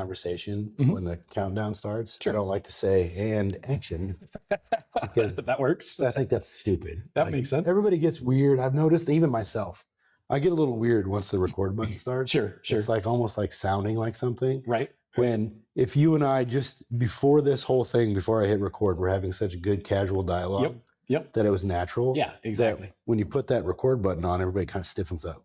conversation Mhm. when the countdown starts. Sure. I don't like to say "and action" because that works. I think that's stupid. That makes sense. Everybody gets weird. I've noticed, even myself, I get a little weird once the record button starts. Sure. It's like almost like sounding like something. Right. When if you and I just before this whole thing, before I hit record, we're having such a good casual dialogue Yep. that it was natural. Yeah, exactly. When you put that record button on, everybody kind of stiffens up.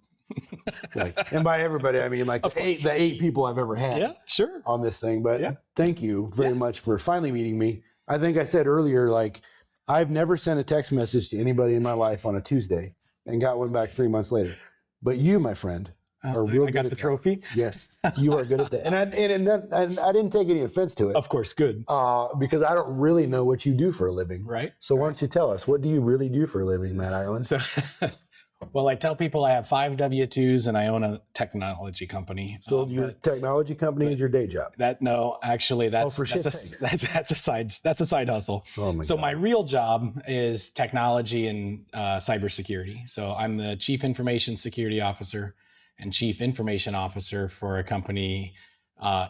And by everybody, I mean like the eight people I've ever had. Yeah, sure. On this thing. But thank you very much for finally meeting me. I think I said earlier, like I've never sent a text message to anybody in my life on a Tuesday and got one back 3 months later. But you, my friend, are real good at the trophy. Yes, you are good at that. And I didn't take any offense to it. Of course, good. Because I don't really know what you do for a living. Right. So why don't you tell us, what do you really do for a living, Matt Ireland? So, well, I tell people I have 5 W-2s and I own a technology company. So your technology company is your day job? Actually, that's a side hustle. Oh my so God. my real job is technology and cybersecurity. So I'm the Chief Information Security Officer and Chief Information Officer for a company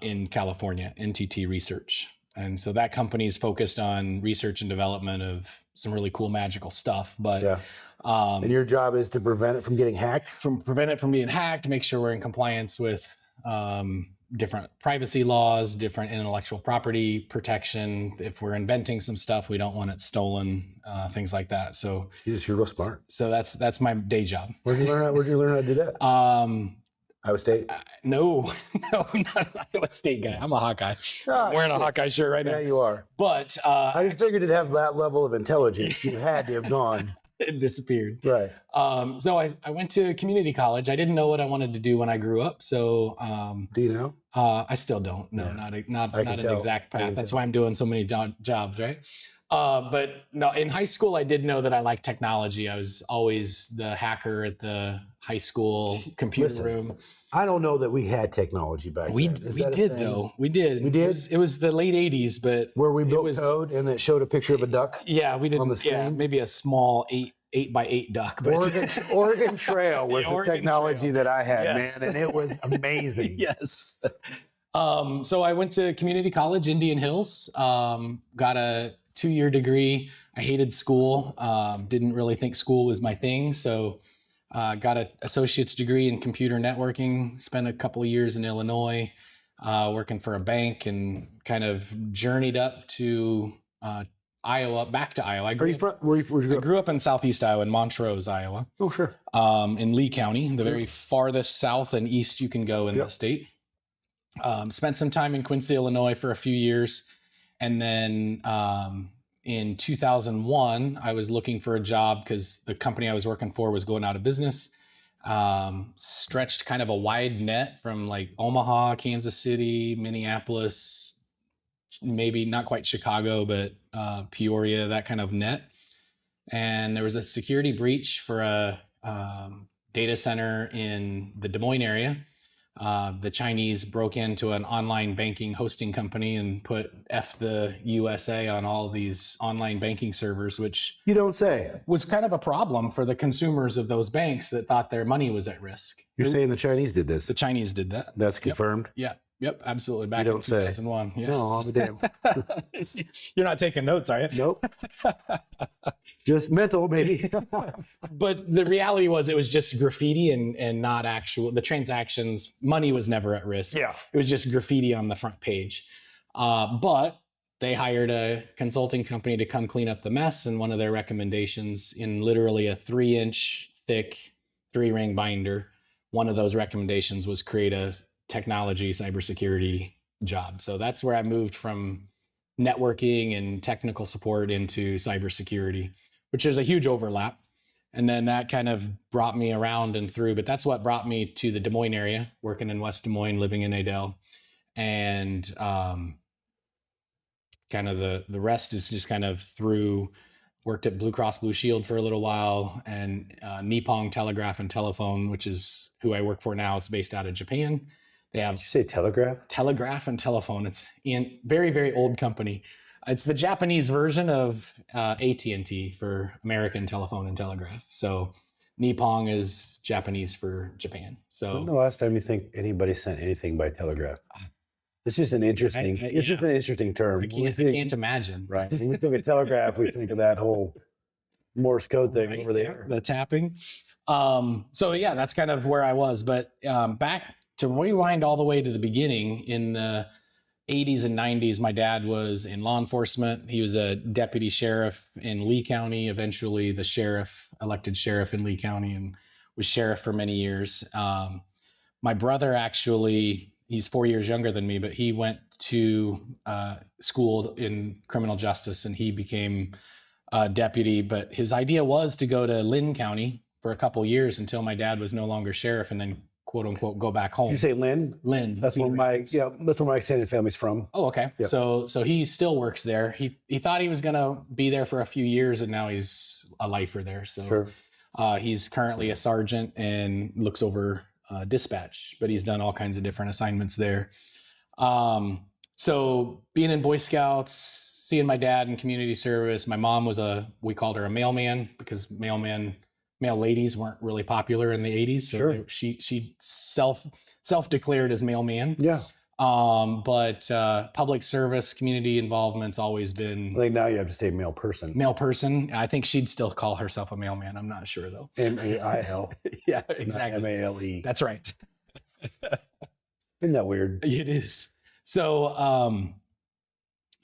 in California, NTT Research. And so that company is focused on research and development of some really cool magical stuff. But and your job is to prevent it from getting hacked? Prevent it from being hacked, make sure we're in compliance with different privacy laws, different intellectual property protection. If we're inventing some stuff, we don't want it stolen, things like that. So you're real smart. So that's my day job. Where'd you learn how to do that? Iowa State? No, I'm not an Iowa State guy. I'm a Hawkeye. I'm wearing a Hawkeye shirt right now. Yeah, you are. But I just figured to have that level of intelligence, you had to have gone. It disappeared. Right. So I went to community college. I didn't know what I wanted to do when I grew up. So do you know? I still don't. No, not an exact path. That's why I'm doing so many jobs, right? But no, in high school, I did know that I liked technology. I was always the hacker at the high school computer room. I don't know that we had technology back then. We did though. We did. We did. It was the late 80s, but where we built code and it showed a picture of a duck. Yeah, we did. On the screen. Yeah, maybe a small 8x8 duck. But Oregon Trail was the technology that I had, yes. man, and it was amazing. Yes. So I went to community college, Indian Hills. Got a 2-year degree. I hated school. Didn't really think school was my thing. So got an associate's degree in computer networking. Spent a couple of years in Illinois working for a bank and kind of journeyed up to Iowa, back to Iowa. Where you grew up in Southeast Iowa, in Montrose, Iowa. Oh, sure. In Lee County, the very farthest south and east you can go in the state. Spent some time in Quincy, Illinois for a few years. And then in 2001, I was looking for a job because the company I was working for was going out of business. Stretched kind of a wide net from like Omaha, Kansas City, Minneapolis, maybe not quite Chicago, but Peoria, that kind of net. And there was a security breach for a data center in the Des Moines area. The Chinese broke into an online banking hosting company and put F the USA on all these online banking servers, which you don't say was kind of a problem for the consumers of those banks that thought their money was at risk. You're saying the Chinese did this? The Chinese did that. That's confirmed? Yep, absolutely. Back in 2001. Yeah. No, I'm a damn. You're not taking notes, are you? Nope. Just mental, maybe. But the reality was it was just graffiti and not actual. The transactions, money was never at risk. Yeah. It was just graffiti on the front page. But they hired a consulting company to come clean up the mess. And one of their recommendations, in literally a 3-inch thick 3-ring binder, one of those recommendations was create a technology cybersecurity job. So that's where I moved from networking and technical support into cybersecurity, which is a huge overlap. And then that kind of brought me around and through, but that's what brought me to the Des Moines area, working in West Des Moines, living in Adel. And kind of the rest is just kind of through, worked at Blue Cross Blue Shield for a little while, and Nippon Telegraph and Telephone, which is who I work for now. It's based out of Japan. They have. Did you say Telegraph? Telegraph and Telephone. It's a very, very old company. It's the Japanese version of AT&T for American Telephone and Telegraph. So Nippon is Japanese for Japan. So when the last time you think anybody sent anything by telegraph? It's just an interesting. It's just an interesting term. I can't imagine. Right. When we think of telegraph, we think of that whole Morse code thing over there. The tapping. So yeah, that's kind of where I was. But back to rewind all the way to the beginning in the 80s and 90s, my dad was in law enforcement. He was a deputy sheriff in Lee County, eventually the elected sheriff in Lee County, and was sheriff for many years. My brother actually, he's 4 years younger than me, but he went to school in criminal justice and he became a deputy. But his idea was to go to Lynn County for a couple years until my dad was no longer sheriff and then quote unquote go back home. Did you say Lynn? Lynn. That's where my extended family's from. Oh, okay. Yep. So he still works there. He thought he was gonna be there for a few years and now he's a lifer there. So Sure. He's currently a sergeant and looks over dispatch, but he's done all kinds of different assignments there. So being in Boy Scouts, seeing my dad in community service, my mom was we called her a mailman because male ladies weren't really popular in the 80s. So Sure. she self-declared as mailman. Yeah. But public service, community involvement's always been. I think now you have to say male person. Male person. I think she'd still call herself a mailman. I'm not sure though. M-A-I-L. Yeah, exactly. M-A-L-E. That's right. Isn't that weird? It is. So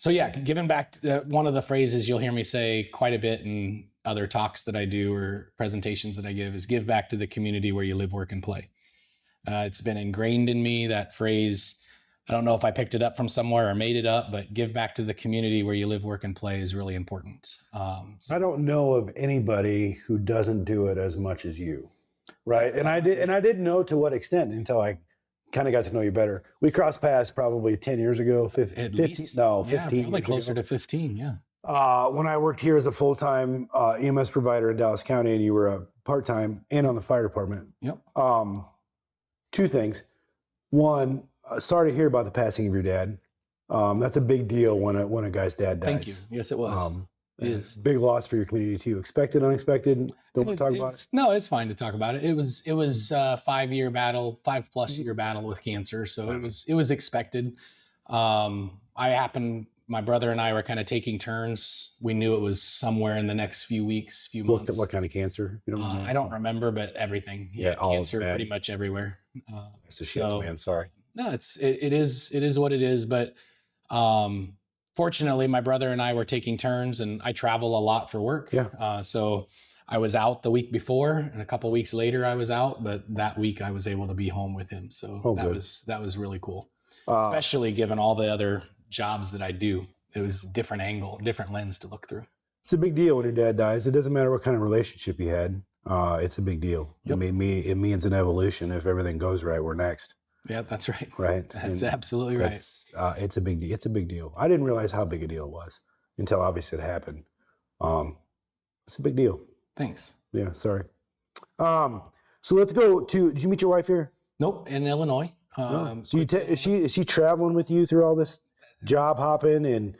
yeah, giving back, one of the phrases you'll hear me say quite a bit in other talks that I do or presentations that I give is give back to the community where you live, work, and play. It's been ingrained in me, that phrase. I don't know if I picked it up from somewhere or made it up, but give back to the community where you live, work, and play is really important. I don't know of anybody who doesn't do it as much as you, right? And I didn't know to what extent until I kind of got to know you better. We crossed paths probably 10 years ago, 15 least. No, Yeah, 15 probably years closer ago. to 15, yeah. When I worked here as a full-time EMS provider in Dallas County, and you were a part-time and on the fire department. Yep. Two things. One, sorry to hear about the passing of your dad. That's a big deal when a guy's dad dies. Thank you. Yes, it was. It is. Big loss for your community too. Expected, unexpected. Don't want to talk about it. No, it's fine to talk about it. It was a 5-year battle, 5+ year battle with cancer. So it was expected. My brother and I were kind of taking turns. We knew it was somewhere in the next few weeks, few months. What kind of cancer? You don't I don't remember, but everything. Yeah, all cancer bad. pretty much everywhere. It's a shit, man. Sorry. No, it is what it is. But fortunately, my brother and I were taking turns, and I travel a lot for work. Yeah. So I was out the week before, and a couple weeks later I was out. But that week I was able to be home with him. So that was really cool, especially given all the other jobs that I do. It was different angle, different lens to look through. It's a big deal when your dad dies. It doesn't matter what kind of relationship you had. It's a big deal. Yep. It means an evolution. If everything goes right, we're next. Yeah, that's right. Right. That's absolutely right. It's a big deal. It's a big deal. I didn't realize how big a deal it was until obviously it happened. It's a big deal. Thanks. Yeah. Sorry. So let's go to. Did you meet your wife here? Nope, in Illinois. So is she traveling with you through all this job hopping and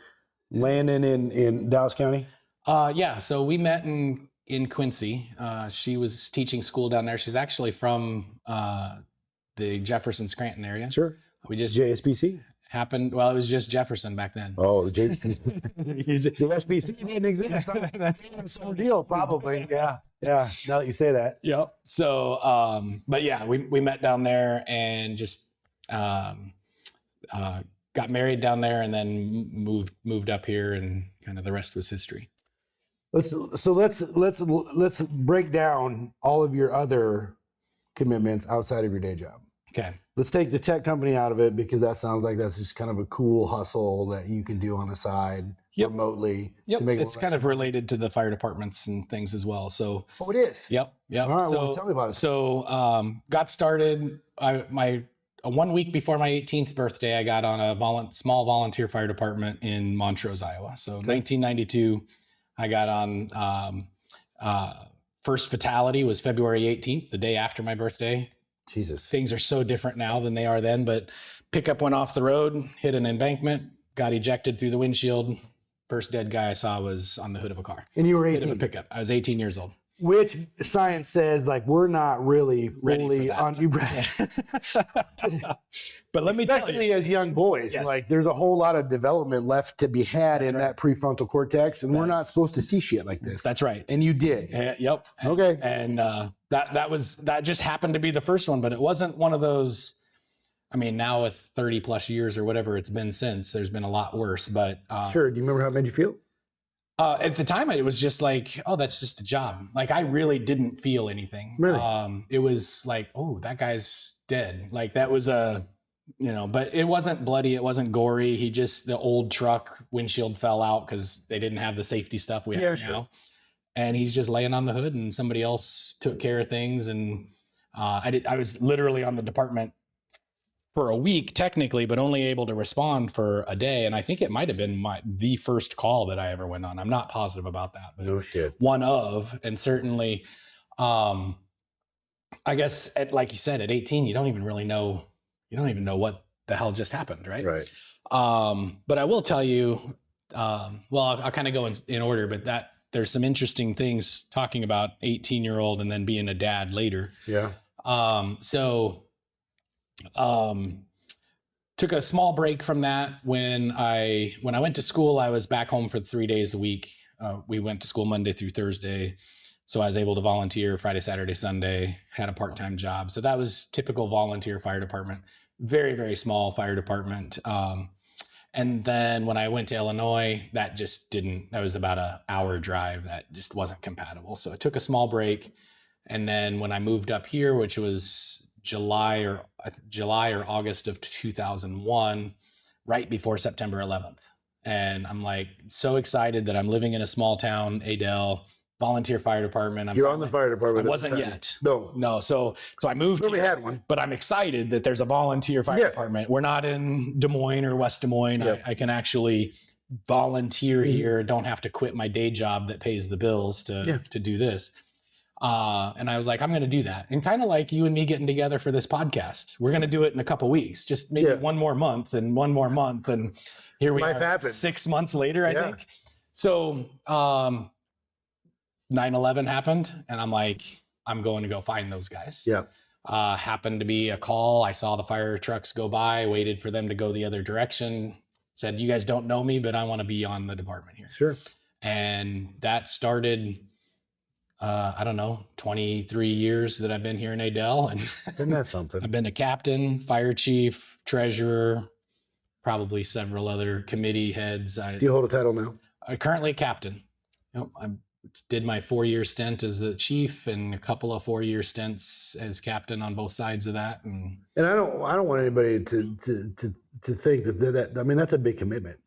landing in Dallas County? Yeah. So we met in Quincy. She was teaching school down there. She's actually from the Jefferson Scranton area. Sure. We just JSPC happened. Well, it was just Jefferson back then. Oh, the SPC didn't exist. That's a deal, probably. Yeah. Yeah. Now that you say that. Yep. So, but yeah, we met down there and just got married down there, and then moved up here, and kind of the rest was history. Let's break down all of your other commitments outside of your day job. Okay. Let's take the tech company out of it, because that sounds like that's just kind of a cool hustle that you can do on the side remotely. Yep. To make It's kind of related to the fire departments and things as well. So. Oh, it is. Yep. All right. Well, tell me about it. So got started. 1 week before my 18th birthday, I got on a small volunteer fire department in Montrose, Iowa. So 1992, I got on. First fatality was February 18th, the day after my birthday. Jesus. Things are so different now than they are then, but pickup went off the road, hit an embankment, got ejected through the windshield. First dead guy I saw was on the hood of a car. And you were Hit 18? of a pickup. I was 18 years old. Which science says like we're not really fully on. But let me tell you, especially as young boys, like there's a whole lot of development left to be had in that prefrontal cortex, and we're not supposed to see shit like this. That's right. And you did. Yep. Okay. And that just happened to be the first one, but it wasn't one of those. I mean, now with 30 plus years or whatever it's been since, there's been a lot worse. But sure. Do you remember how it made you feel? At the time, it was just like, oh, that's just a job. Like I really didn't feel anything. Really? It was like, oh, that guy's dead. Like that was but it wasn't bloody. It wasn't gory. The old truck windshield fell out because they didn't have the safety stuff we have now. And he's just laying on the hood and somebody else took care of things. And I was literally on the department for a week technically, but only able to respond for a day. And I think it might've been the first call that I ever went on. I'm not positive about that, but no shit. And certainly, I guess like you said, at 18, you don't even know what the hell just happened. Right. Right. But I will tell you, I'll kind of go in order, but there's some interesting things talking about 18-year-old and then being a dad later. Yeah. Took a small break from that when I went to school. I was back home for 3 days a week. We went to school Monday through Thursday. So I was able to volunteer Friday, Saturday, Sunday, had a part-time job. So that was typical volunteer fire department, very, very small fire department. And then when I went to Illinois, that was about an hour drive. That just wasn't compatible. So I took a small break. And then when I moved up here, which was July or August of 2001, right before September 11th. And I'm like so excited that I'm living in a small town, Adel, volunteer fire department. You're on the fire department. I wasn't yet. No. So I moved. We had one, but I'm excited that there's a volunteer fire department. We're not in Des Moines or West Des Moines. I can actually volunteer here. Don't have to quit my day job that pays the bills to do this. And I was like, I'm going to do that. And kind of like you and me getting together for this podcast, we're going to do it in a couple of weeks, just maybe one more month. And here we are 6 months later, I think. So, 9/11 happened and I'm like, I'm going to go find those guys. Yeah. Happened to be a call. I saw the fire trucks go by, waited for them to go the other direction, said, you guys don't know me, but I want to be on the department here. Sure. And that started, 23 years that I've been here in Adel. And isn't that something? I've been a captain, fire chief, treasurer, probably several other committee heads. Do you hold a title now? I'm currently a captain. I did my 4-year stint as the chief and a couple of 4-year stints as captain on both sides of that. And I don't want anybody to think that I mean, that's a big commitment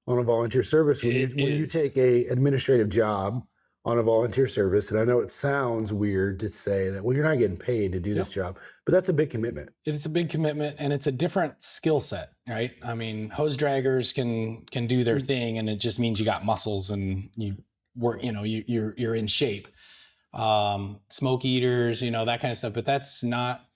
on a volunteer service. When you take a administrative job on a volunteer service, and I know it sounds weird to say that, well, you're not getting paid to do this job, but that's a big commitment. It's a big commitment, and it's a different skill set, right? I mean, hose draggers can do their thing, and it just means you got muscles and you work, you're in shape. Smoke eaters, that kind of stuff, but that's not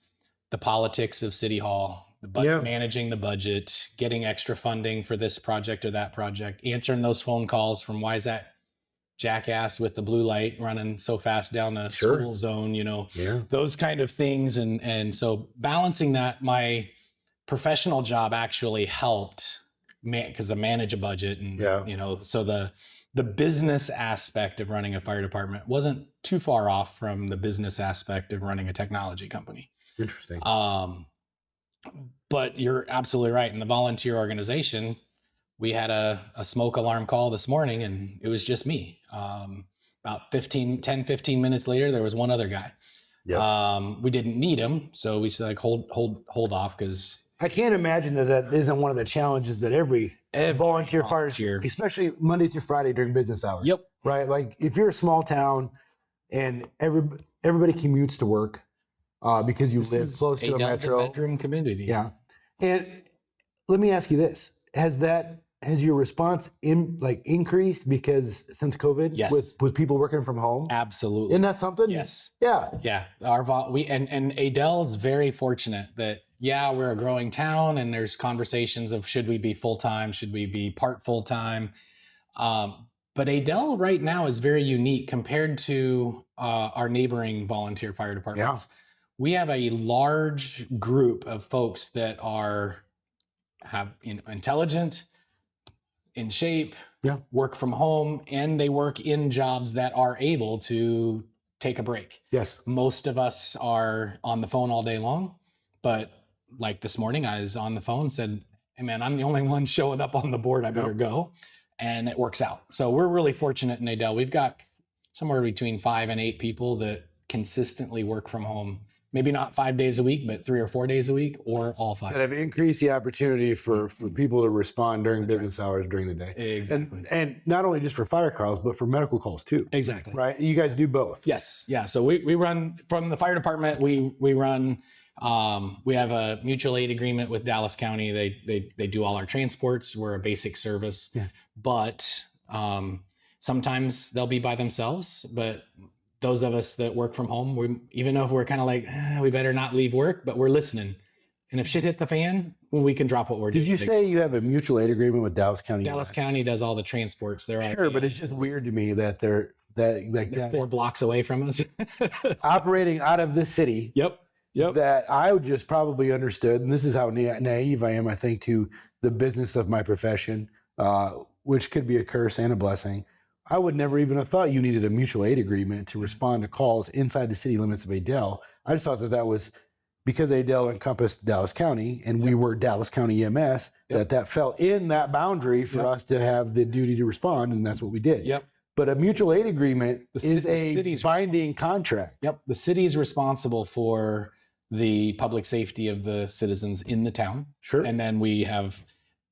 the politics of City Hall. Managing the budget, getting extra funding for this project or that project, answering those phone calls from why is that jackass with the blue light running so fast down the school zone, those kind of things. And so balancing that, my professional job actually helped because I manage a budget and, so the business aspect of running a fire department wasn't too far off from the business aspect of running a technology company. Interesting. But you're absolutely right. In the volunteer organization, we had a smoke alarm call this morning and it was just me. About 15 minutes later, there was one other guy. Yep. We didn't need him. So we said, like, hold off. Cause I can't imagine that isn't one of the challenges that every volunteer fire, especially Monday through Friday during business hours. Yep. Right. Like if you're a small town and everybody commutes to work, because you live close to a metro. Bedroom community. Yeah. And let me ask you this. Has your response increased because since COVID? Yes. With people working from home? Absolutely. Isn't that something? Yes. Yeah. Yeah. And Adel's very fortunate that, we're a growing town and there's conversations of should we be full-time? Should we be part full-time? But Adel right now is very unique compared to our neighboring volunteer fire departments. Yeah. We have a large group of folks that intelligent, in shape, work from home, and they work in jobs that are able to take a break. Yes. Most of us are on the phone all day long, but like this morning, I was on the phone, said, "Hey man, I'm the only one showing up on the board. I better go." And it works out. So we're really fortunate in Adel. We've got somewhere between 5 and 8 people that consistently work from home. Maybe not 5 days a week, but 3 or 4 days a week, or all 5. That have increased the opportunity for people to respond during business hours during the day. Exactly. And not only just for fire calls, but for medical calls too. Exactly. Right? You guys do both. Yes. Yeah. So we run from the fire department. We run. We have a mutual aid agreement with Dallas County. They do all our transports. We're a basic service. Yeah. But sometimes they'll be by themselves. But those of us that work from home, even though we're kind of like, we better not leave work, but we're listening. And if shit hit the fan, well, we can drop what we're doing. Did you say you have a mutual aid agreement with Dallas County? Dallas County does all the transports. Sure, but it's just weird to me that they're 4 blocks away from us. operating out of the city. Yep. That I just probably understood, and this is how naive I am, I think, to the business of my profession, which could be a curse and a blessing. I would never even have thought you needed a mutual aid agreement to respond to calls inside the city limits of Adel. I just thought that was because Adel encompassed Dallas County and we were Dallas County EMS, that fell in that boundary for us to have the duty to respond, and that's what we did. Yep. But a mutual aid agreement is a city's binding contract. Yep. The city is responsible for the public safety of the citizens in the town. Sure. And then we have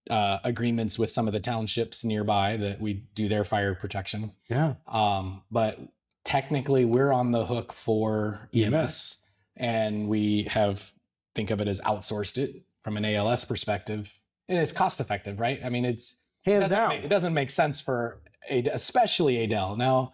agreements with some of the townships nearby that we do their fire protection. Yeah. But technically we're on the hook for EMS, and we think of it as outsourced it from an ALS perspective, and it's cost effective, right? I mean, it doesn't make sense for especially Adel. Now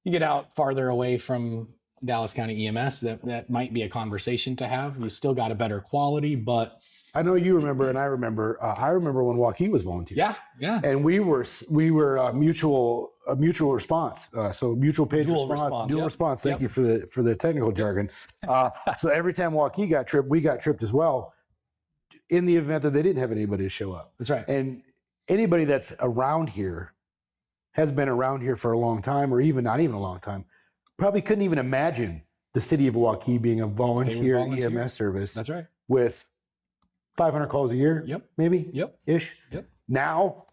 you get out farther away from Dallas County EMS, that might be a conversation to have. You still got a better quality, but I know you remember, and I remember when Joaquin was volunteering. Yeah. And we were a mutual response. So mutual page Dual response. response. Thank you for the technical jargon. So every time Joaquin got tripped, we got tripped as well, in the event that they didn't have anybody to show up. That's right. And anybody that's around here has been around here for a long time, or even not even a long time, probably couldn't even imagine the city of Joaquin being a volunteer EMS service. That's right. With 500 calls a year. Yep. Maybe. Yep. Ish. Yep. Now.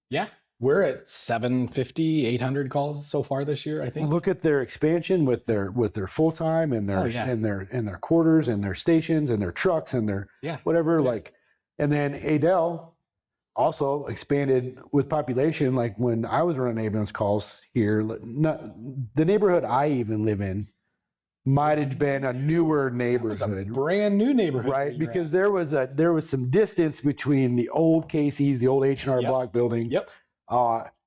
Yeah. We're at 750, 800 calls so far this year, I think. Look at their expansion with their full time and their and their quarters and their stations and their trucks and their whatever. Yeah. And then Adel also expanded with population. Like when I was running ambulance calls here, the neighborhood I even live in might have been a newer neighborhood, a brand new neighborhood, right? Because there was some distance between the old Casey's, the old H&R Block building,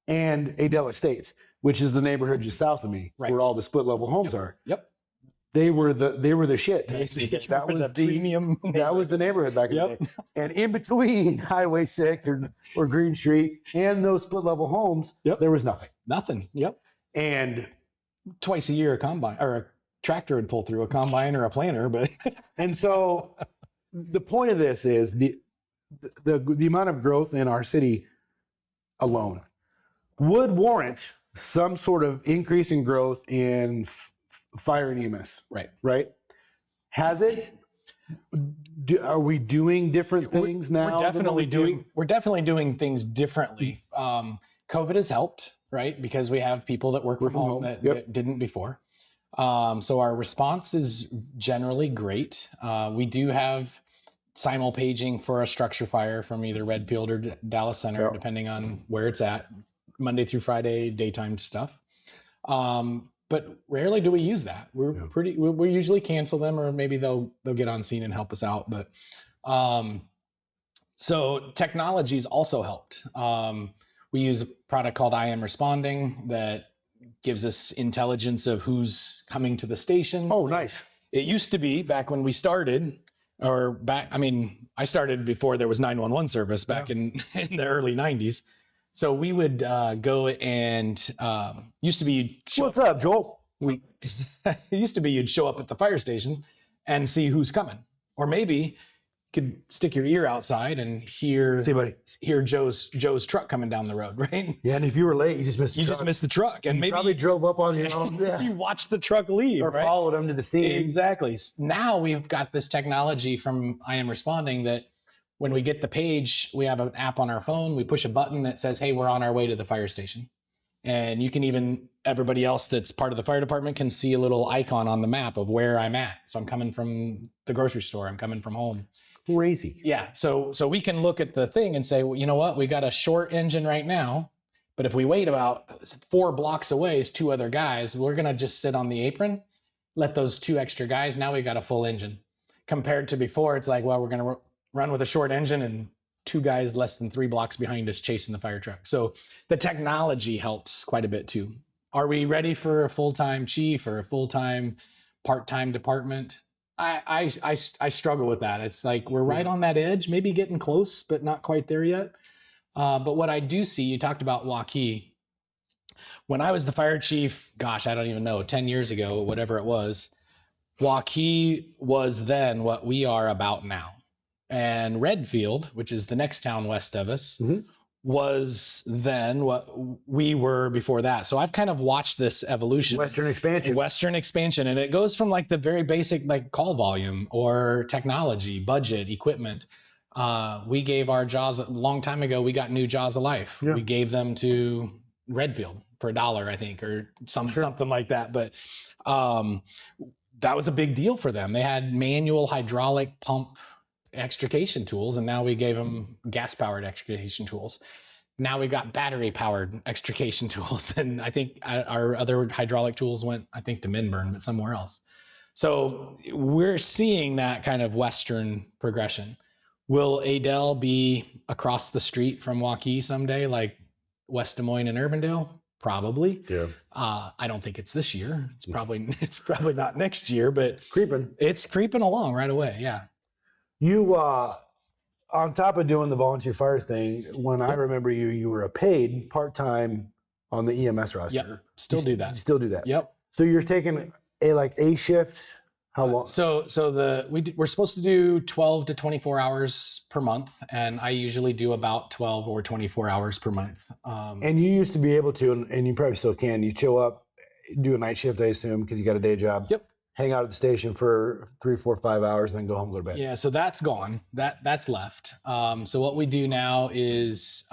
and Adel Estates, which is the neighborhood just south of me, where all the split level homes are. Yep. They were the shit. That was the premium. That was the neighborhood back in the day. And in between Highway 6 or Green Street and those split level homes, there was nothing. Nothing. Yep. And twice a year a combine or a tractor would pull through, a combine or a planter, but and so the point of this is the amount of growth in our city alone would warrant some sort of increase in growth in fire and EMS. Right. Has it? Are we doing different things now? We're definitely doing things differently. COVID has helped, right? Because we have people that work from home that didn't before. So our response is generally great. We do have simul paging for a structure fire from either Redfield or Dallas Center, depending on where it's at, Monday through Friday, daytime stuff. But rarely do we use that. We usually cancel them, or maybe they'll get on scene and help us out. But so technology's also helped. We use a product called I Am Responding that gives us intelligence of who's coming to the station. Oh, nice. It used to be back when we started, I started before there was 911 service back in the early 90s. So we would go and used to be. What's up, Joel? It used to be you'd show up at the fire station and see who's coming, or maybe you could stick your ear outside and hear Joe's truck coming down the road, right? Yeah, and if you were late, you just missed the truck, and maybe probably drove up on your own. Yeah. You watched the truck leave, or right? followed them to the scene. Exactly. Now we've got this technology from I Am Responding that when we get the page, we have an app on our phone. We push a button that says, "Hey, we're on our way to the fire station." And you can even, everybody else that's part of the fire department can see a little icon on the map of where I'm at. So I'm coming from the grocery store. I'm coming from home. Crazy. Yeah. So we can look at the thing and say, well, you know what? We got a short engine right now. But if we wait about 4 blocks away is 2 other guys, we're going to just sit on the apron, let those 2 extra guys. Now we got a full engine. Compared to before, it's like, well, we're going to run with a short engine and 2 guys less than 3 blocks behind us chasing the fire truck. So the technology helps quite a bit too. Are we ready for a full-time chief or a full-time, part-time department? I struggle with that. It's like we're right on that edge, maybe getting close, but not quite there yet. But what I do see, you talked about Waukee. When I was the fire chief, gosh, I don't even know, 10 years ago, whatever it was, Waukee was then what we are about now. And Redfield, which is the next town west of us, was then what we were before that. So I've kind of watched this evolution. Western expansion. And it goes from like the very basic, like call volume or technology, budget, equipment. We gave our jaws a long time ago. We got new Jaws of Life. Yeah. We gave them to Redfield for $1, I think, or something like that. But that was a big deal for them. They had manual hydraulic pump extrication tools, and now we gave them gas-powered extrication tools. Now we've got battery-powered extrication tools, and I think our other hydraulic tools went, I think, to Minburn, but somewhere else. So we're seeing that kind of Western progression. Will Adel be across the street from Waukee someday, like West Des Moines and Urbandale? Probably. Yeah. I don't think it's this year. It's probably not next year, but it's creeping along right away. Yeah. You, on top of doing the volunteer fire thing, when I remember you were a paid part-time on the EMS roster. Yep. Still do that. You still do that. Yep. So you're taking a shift. How long? We're supposed to do 12 to 24 hours per month, and I usually do about 12 or 24 hours per month. And you used to be able to, and you probably still can. You show up, do a night shift, I assume, because you got a day job. Yep. Hang out at the station for 3, 4, 5 hours, and then go home, go to bed. Yeah, so that's gone. That's left. So what we do now is,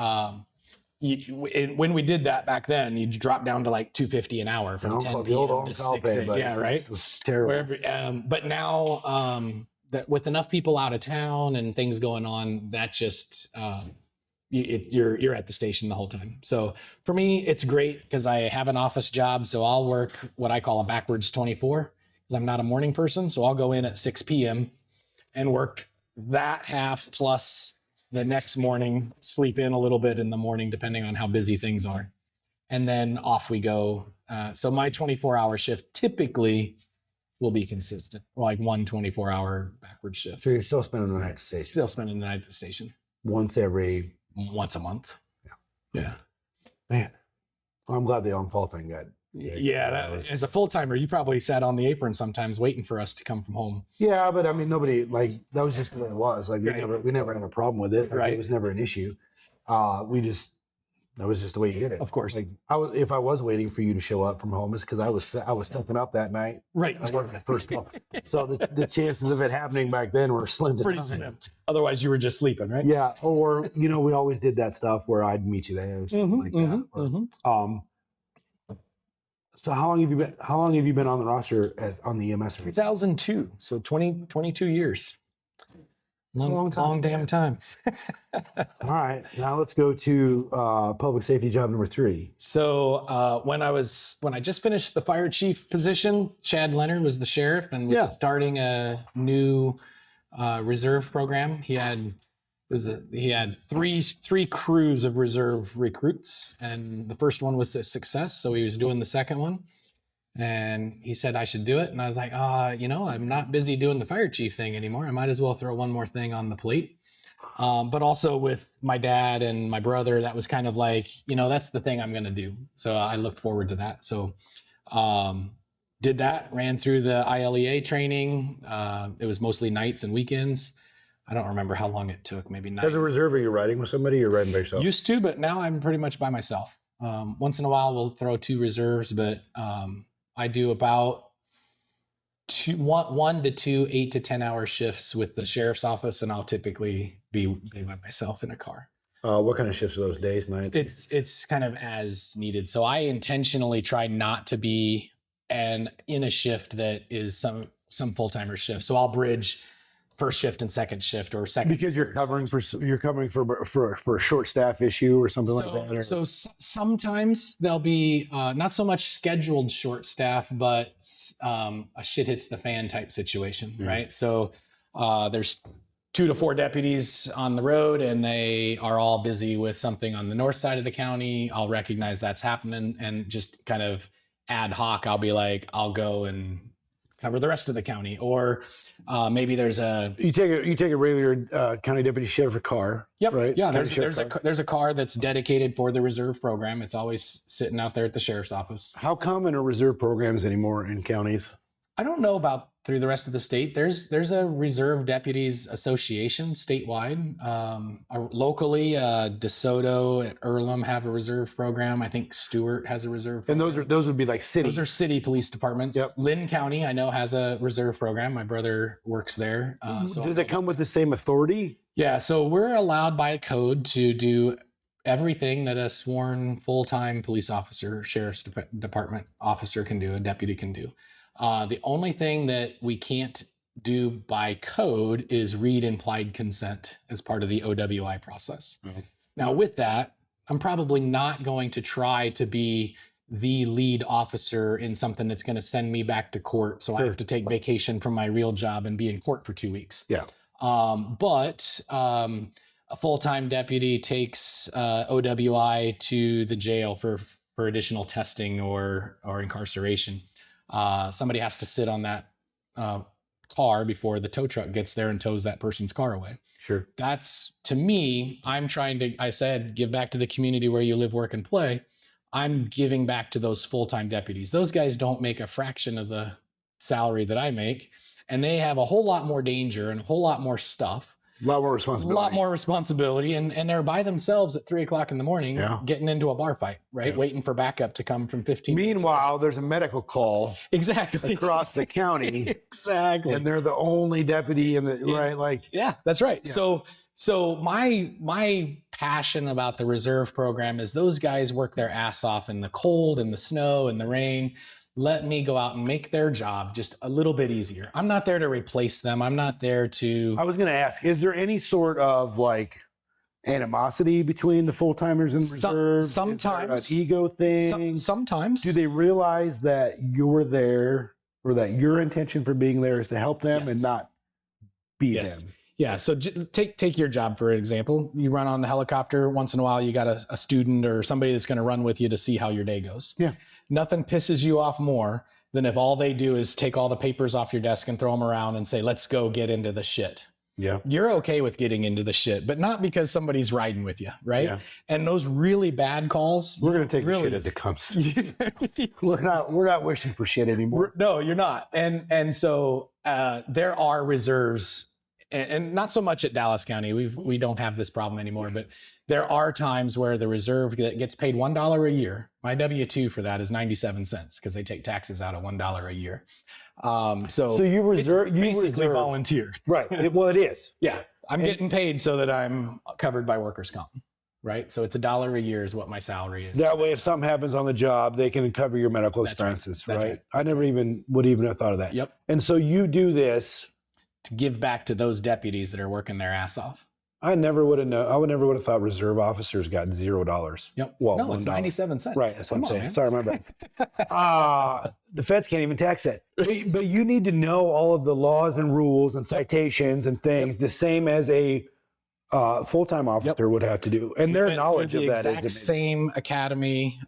when we did that back then, you drop down to like $250 an hour from 10 p.m. to 6 a.m. Yeah, right. It's terrible. But now that with enough people out of town and things going on, that just you're at the station the whole time. So for me, it's great because I have an office job, so I'll work what I call a backwards 24. Because I'm not a morning person, so I'll go in at 6 p.m. and work that half plus the next morning, sleep in a little bit in the morning, depending on how busy things are. And then off we go. So my 24-hour shift typically will be consistent, like 1 24-hour backward shift. So you're still spending the night at the station? Still spending the night at the station. Once a month? Yeah. Man, I'm glad the on-call thing got... Yeah, as a full-timer, you probably sat on the apron sometimes waiting for us to come from home. Yeah, but I mean, nobody, that was just the way it was. Like, we never had a problem with it. It was never an issue. That was just the way you did it. Of course. Like, if I was waiting for you to show up from home, it's because I was stuffing up that night. Right. I worked the first one. So the chances of it happening back then were slim to none. Otherwise, you were just sleeping, right? Yeah. Or, we always did that stuff where I'd meet you there or something like that. So how long have you been on the roster on the EMS? 2002. So 22 years. Long damn time. All right. Now let's go to public safety job number 3. So when I just finished the fire chief position, Chad Leonard was the sheriff and was starting a new reserve program. He had three crews of reserve recruits, and the first one was a success. So he was doing the second one, and he said I should do it. And I was like, I'm not busy doing the fire chief thing anymore. I might as well throw one more thing on the plate. But also with my dad and my brother, that was kind of like, that's the thing I'm going to do. So I looked forward to that. So did that, ran through the ILEA training. It was mostly nights and weekends. I don't remember how long it took, maybe 9. As a reserve, are you riding with somebody or riding by yourself? Used to, but now I'm pretty much by myself. Once in a while, we'll throw 2 reserves, but I do about 1 to 2 8 to 10 hour shifts with the sheriff's office, and I'll typically be by myself in a car. What kind of shifts are those, days, nights? It's kind of as needed. So I intentionally try not to be in a shift that is some full-timer shift. So I'll bridge first shift and second shift, or second because you're covering for a short staff issue or something like that. Or? So sometimes there'll be not so much scheduled short staff, but a shit hits the fan type situation, right? So there's 2 to 4 deputies on the road, and they are all busy with something on the north side of the county. I'll recognize that's happening, and just kind of ad hoc, I'll be like, I'll go and cover the rest of the county. Or maybe there's you take a regular county deputy sheriff car. Yep. Right. Yeah. There's a car that's dedicated for the reserve program. It's always sitting out there at the sheriff's office. How common are reserve programs anymore in counties? I don't know about through the rest of the state. There's a Reserve Deputies Association statewide. Locally, DeSoto and Earlham have a reserve program. I think Stewart has a reserve program. And those would be like city. Those are city police departments. Yep. Lynn County, I know, has a reserve program. My brother works there. Does it come with the same authority? Yeah, so we're allowed by code to do everything that a sworn full-time police officer, sheriff's department officer can do, a deputy can do. The only thing that we can't do by code is read implied consent as part of the OWI process. Mm-hmm. Now, with that, I'm probably not going to try to be the lead officer in something that's going to send me back to court. So I have to take vacation from my real job and be in court for 2 weeks. Yeah. But a full-time deputy takes OWI to the jail for additional testing or incarceration. Somebody has to sit on that car before the tow truck gets there and tows that person's car away. Sure. That's, to me, I'm trying to, I said, give back to the community where you live, work, and play. I'm giving back to those full-time deputies. Those guys don't make a fraction of the salary that I make, and they have a whole lot more danger and a whole lot more stuff. A lot more responsibility. And they're by themselves at 3 o'clock in the morning, getting into a bar fight, right? Waiting for backup to come from 15 minutes. Meanwhile, there's a medical call across the county. Exactly. And they're the only deputy in the right, like. Yeah, that's right. Yeah. So my passion about the reserve program is those guys work their ass off in the cold and the snow and the rain. Let me go out and make their job just a little bit easier. I'm not there to replace them. I'm not there to. I was going to ask, is there any sort of like animosity between the full-timers and reserve? Sometimes. An ego thing? Sometimes. Do they realize that you're there, or that your intention for being there is to help them and not be them? Yeah. So take your job, for example. You run on the helicopter. Once in a while, you got a student or somebody that's going to run with you to see how your day goes. Yeah. Nothing pisses you off more than if all they do is take all the papers off your desk and throw them around and say, let's go get into the shit. Yeah. You're okay with getting into the shit, but not because somebody's riding with you, right? Yeah. And those really bad calls. We're going to take the shit as it comes. We're not wishing for shit anymore. No, you're not. And so there are reserves, and not so much at Dallas County. We don't have this problem anymore, but there are times where the reserve that gets paid $1 a year. My W-2 for that is 97 cents because they take taxes out of $1 a year. So you reserve, basically volunteer. Right. Well, it is. Yeah. I'm getting paid so that I'm covered by workers' comp. Right. So it's $1 a year is what my salary is. That way, if something happens on the job, they can cover your medical expenses. Right. I never would even have thought of that. Yep. And so you do this to give back to those deputies that are working their ass off. I never would have known. I would never would have thought reserve officers got $0. Yep. Well, no, it's 97 cents. Right. That's what I'm saying. Man. Sorry, my bad. The feds can't even tax it. But you need to know all of the laws and rules and citations and things the same as a full-time officer would have to do. And their knowledge of that is the exact same academy.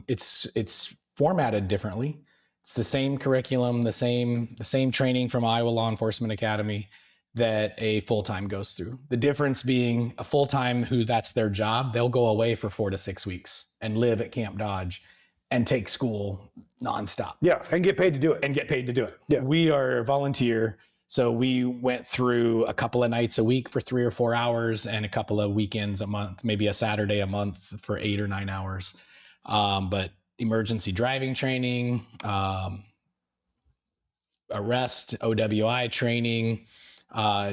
It's formatted differently. It's the same curriculum, the same training from Iowa Law Enforcement Academy. that a full-time goes through. The difference being a full-time who that's their job, they'll go away for 4 to 6 weeks and live at Camp Dodge and take school nonstop. Yeah, and get paid to do it. And get paid to do it. Yeah. We are volunteer. So we went through a couple of nights a week for 3 or 4 hours and a couple of weekends a month, maybe a Saturday a month for 8 or 9 hours. But emergency driving training, arrest, OWI training,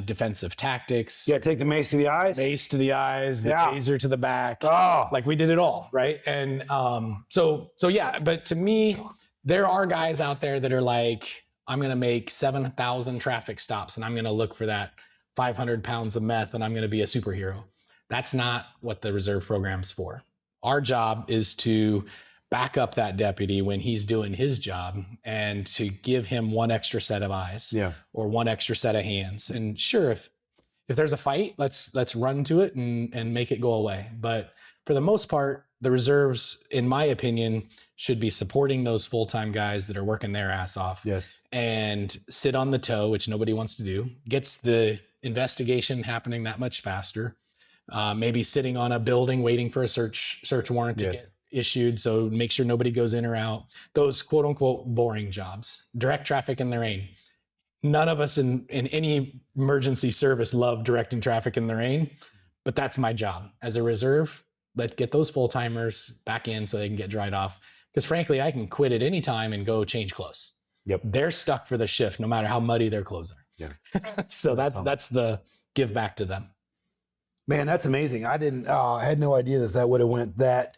defensive tactics. Yeah, take the mace to the eyes. Mace to the eyes, the taser to the back. Oh. Like we did it all, right? And so yeah, but to me, there are guys out there that are like, I'm going to make 7,000 traffic stops and I'm going to look for that 500 pounds of meth and I'm going to be a superhero. That's not what the reserve program's for. Our job is to back up that deputy when he's doing his job and to give him one extra set of eyes or one extra set of hands. And sure, if there's a fight, let's run to it and make it go away. But for the most part, the reserves, in my opinion, should be supporting those full-time guys that are working their ass off. Yes. And sit on the toe, which nobody wants to do, gets the investigation happening that much faster. Maybe sitting on a building waiting for a search warrant to get issued. So make sure nobody goes in or out. Those quote unquote boring jobs, direct traffic in the rain. None of us in any emergency service love directing traffic in the rain, but that's my job as a reserve. Let's get those full timers back in so they can get dried off. Because frankly, I can quit at any time and go change clothes. Yep. They're stuck for the shift, no matter how muddy their clothes are. Yeah. So that's the give back to them. Man, that's amazing. I had no idea that would have went that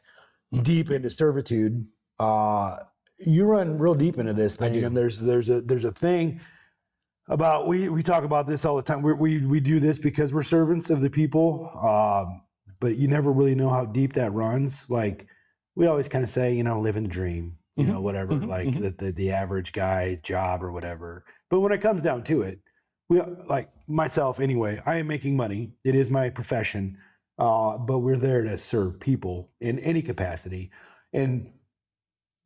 deep into servitude. You run real deep into this thing. I do. And there's a thing about, we talk about this all the time. We do this because we're servants of the people. But you never really know how deep that runs. Like we always kind of say, living the dream, whatever, like the average guy job or whatever. But when it comes down to it, we, like myself anyway, I am making money. It is my profession. But we're there to serve people in any capacity. And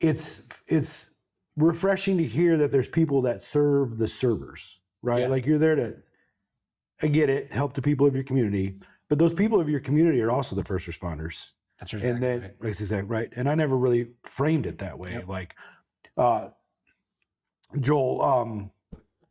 it's refreshing to hear that there's people that serve the servers, right? Yeah. Like you're there to, I get it, help the people of your community. But those people of your community are also the first responders. That's exactly and then, right. That's exactly right. And I never really framed it that way. Yep. Like Joel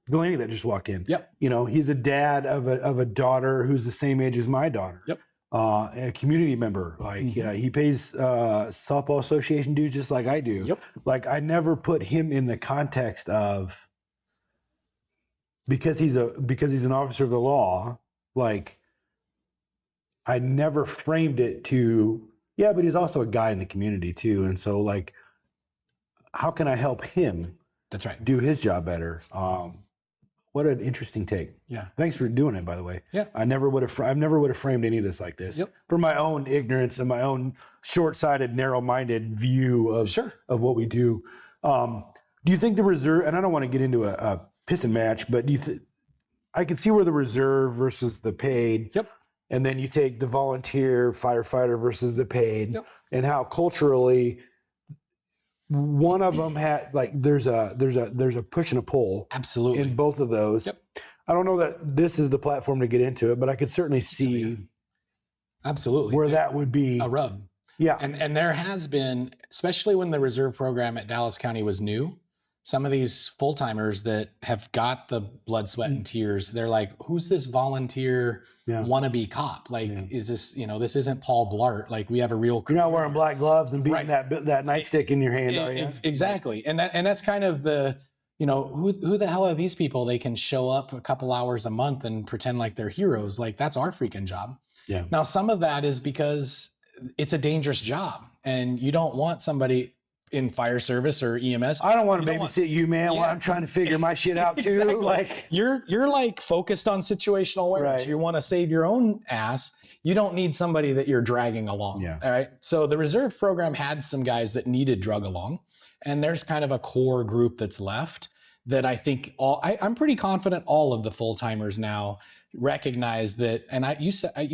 Delaney that just walked in. Yep. He's a dad of a daughter who's the same age as my daughter. Yep. A community member. Like he pays softball association dues just like I do. Yep. Like I never put him in the context of because he's an officer of the law, like I never framed it to, but he's also a guy in the community too. And so like, how can I help him That's right. do his job better? What an interesting take. Yeah. Thanks for doing it, by the way. Yeah. I never would have framed any of this like this. Yep. For my own ignorance and my own short-sighted, narrow-minded view of what we do. Do you think the reserve, and I don't want to get into a piss and match, but I can see where the reserve versus the paid. Yep. And then you take the volunteer firefighter versus the paid, Yep. and how culturally one of them had like there's a push and a pull. Absolutely. In both of those. Yep. I don't know that this is the platform to get into it, but I could certainly see absolutely where that would be a rub. Yeah. And there has been, especially when the reserve program at Dallas County was new, some of these full-timers that have got the blood, sweat, and tears, they're like, who's this volunteer wannabe cop? Like, is this, this isn't Paul Blart. Like, we have a real career. You're not wearing black gloves and beating that nightstick in your hand, are you? Exactly. And that's kind of the, who the hell are these people? They can show up a couple hours a month and pretend like they're heroes. Like, that's our freaking job. Yeah. Now, some of that is because it's a dangerous job and you don't want somebody in fire service or EMS. I don't want to babysit you, man, while I'm trying to figure my shit out too. Exactly. Like you're like focused on situational awareness. Right. You want to save your own ass. You don't need somebody that you're dragging along. Yeah. All right. So the reserve program had some guys that needed drug along, and there's kind of a core group that's left that I think I'm pretty confident all of the full timers now recognize that. And you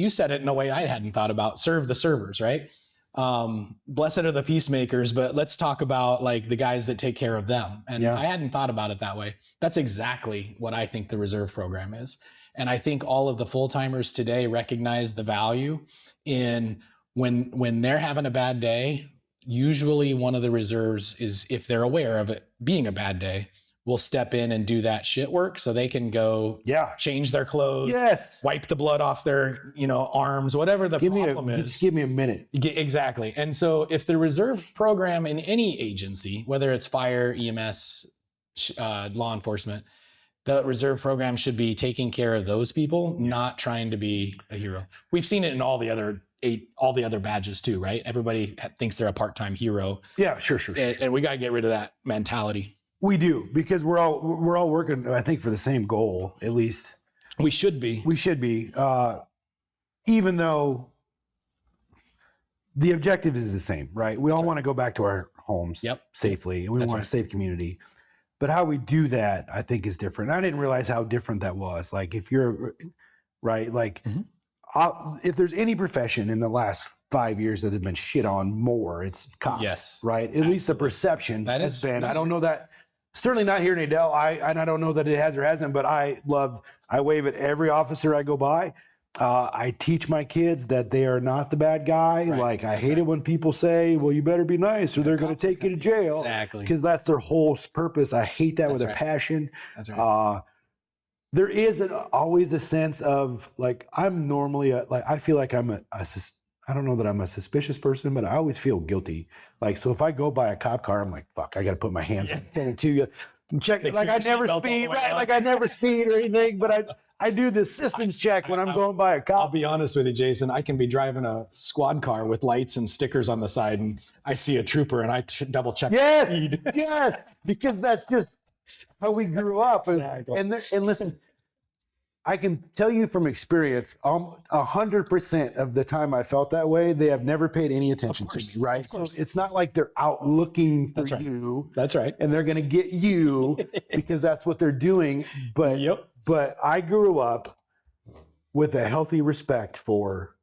said it in a way I hadn't thought about. Serve the servers, right? Blessed are the peacemakers, but let's talk about like the guys that take care of them. And I hadn't thought about it that way. That's exactly what I think the reserve program is. And I think all of the full-timers today recognize the value in when they're having a bad day. Usually one of the reserves is, if they're aware of it being a bad day, will step in and do that shit work so they can go change their clothes, wipe the blood off their, arms, whatever the problem is. Just give me a minute. Exactly. And so if the reserve program in any agency, whether it's fire, EMS, law enforcement, the reserve program should be taking care of those people, not trying to be a hero. We've seen it in all the other badges too, right? Everybody thinks they're a part-time hero. Yeah, sure. And we got to get rid of that mentality. We do, because we're all working, I think, for the same goal, at least. We should be. Even though the objective is the same, right? We all want to go back to our homes safely, and we want a safe community. But how we do that, I think, is different. I didn't realize how different that was. Like, if you're, right, like, if there's any profession in the last 5 years that has been shit on more, it's cops. Yes. Right? At least the perception has been. I don't know that. Certainly not here in Adele. I don't know that it has or hasn't, but I wave at every officer I go by. I teach my kids that they are not the bad guy. Right. Like, I hate it when people say, well, you better be nice or they're going to take you to jail. Exactly. Because that's their whole purpose. I hate that with a passion. That's right. There is always a sense of, like, I'm normally, I feel like I don't know that I'm a suspicious person, but I always feel guilty. Like, so if I go by a cop car, I'm like, fuck, I got to put my hands on it to you. Check, like, I never speed, right? Like, I never speed or anything, but I do the systems check when I'm going by a cop. I'll be honest with you, Jason. I can be driving a squad car with lights and stickers on the side, and I see a trooper, and I double check the speed. Yes, because that's just how we grew up. And listen, I can tell you from experience, 100% of the time I felt that way, they have never paid any attention to me, right? So it's not like they're out looking for you. That's right. And they're going to get you because that's what they're doing. But but I grew up with a healthy respect for,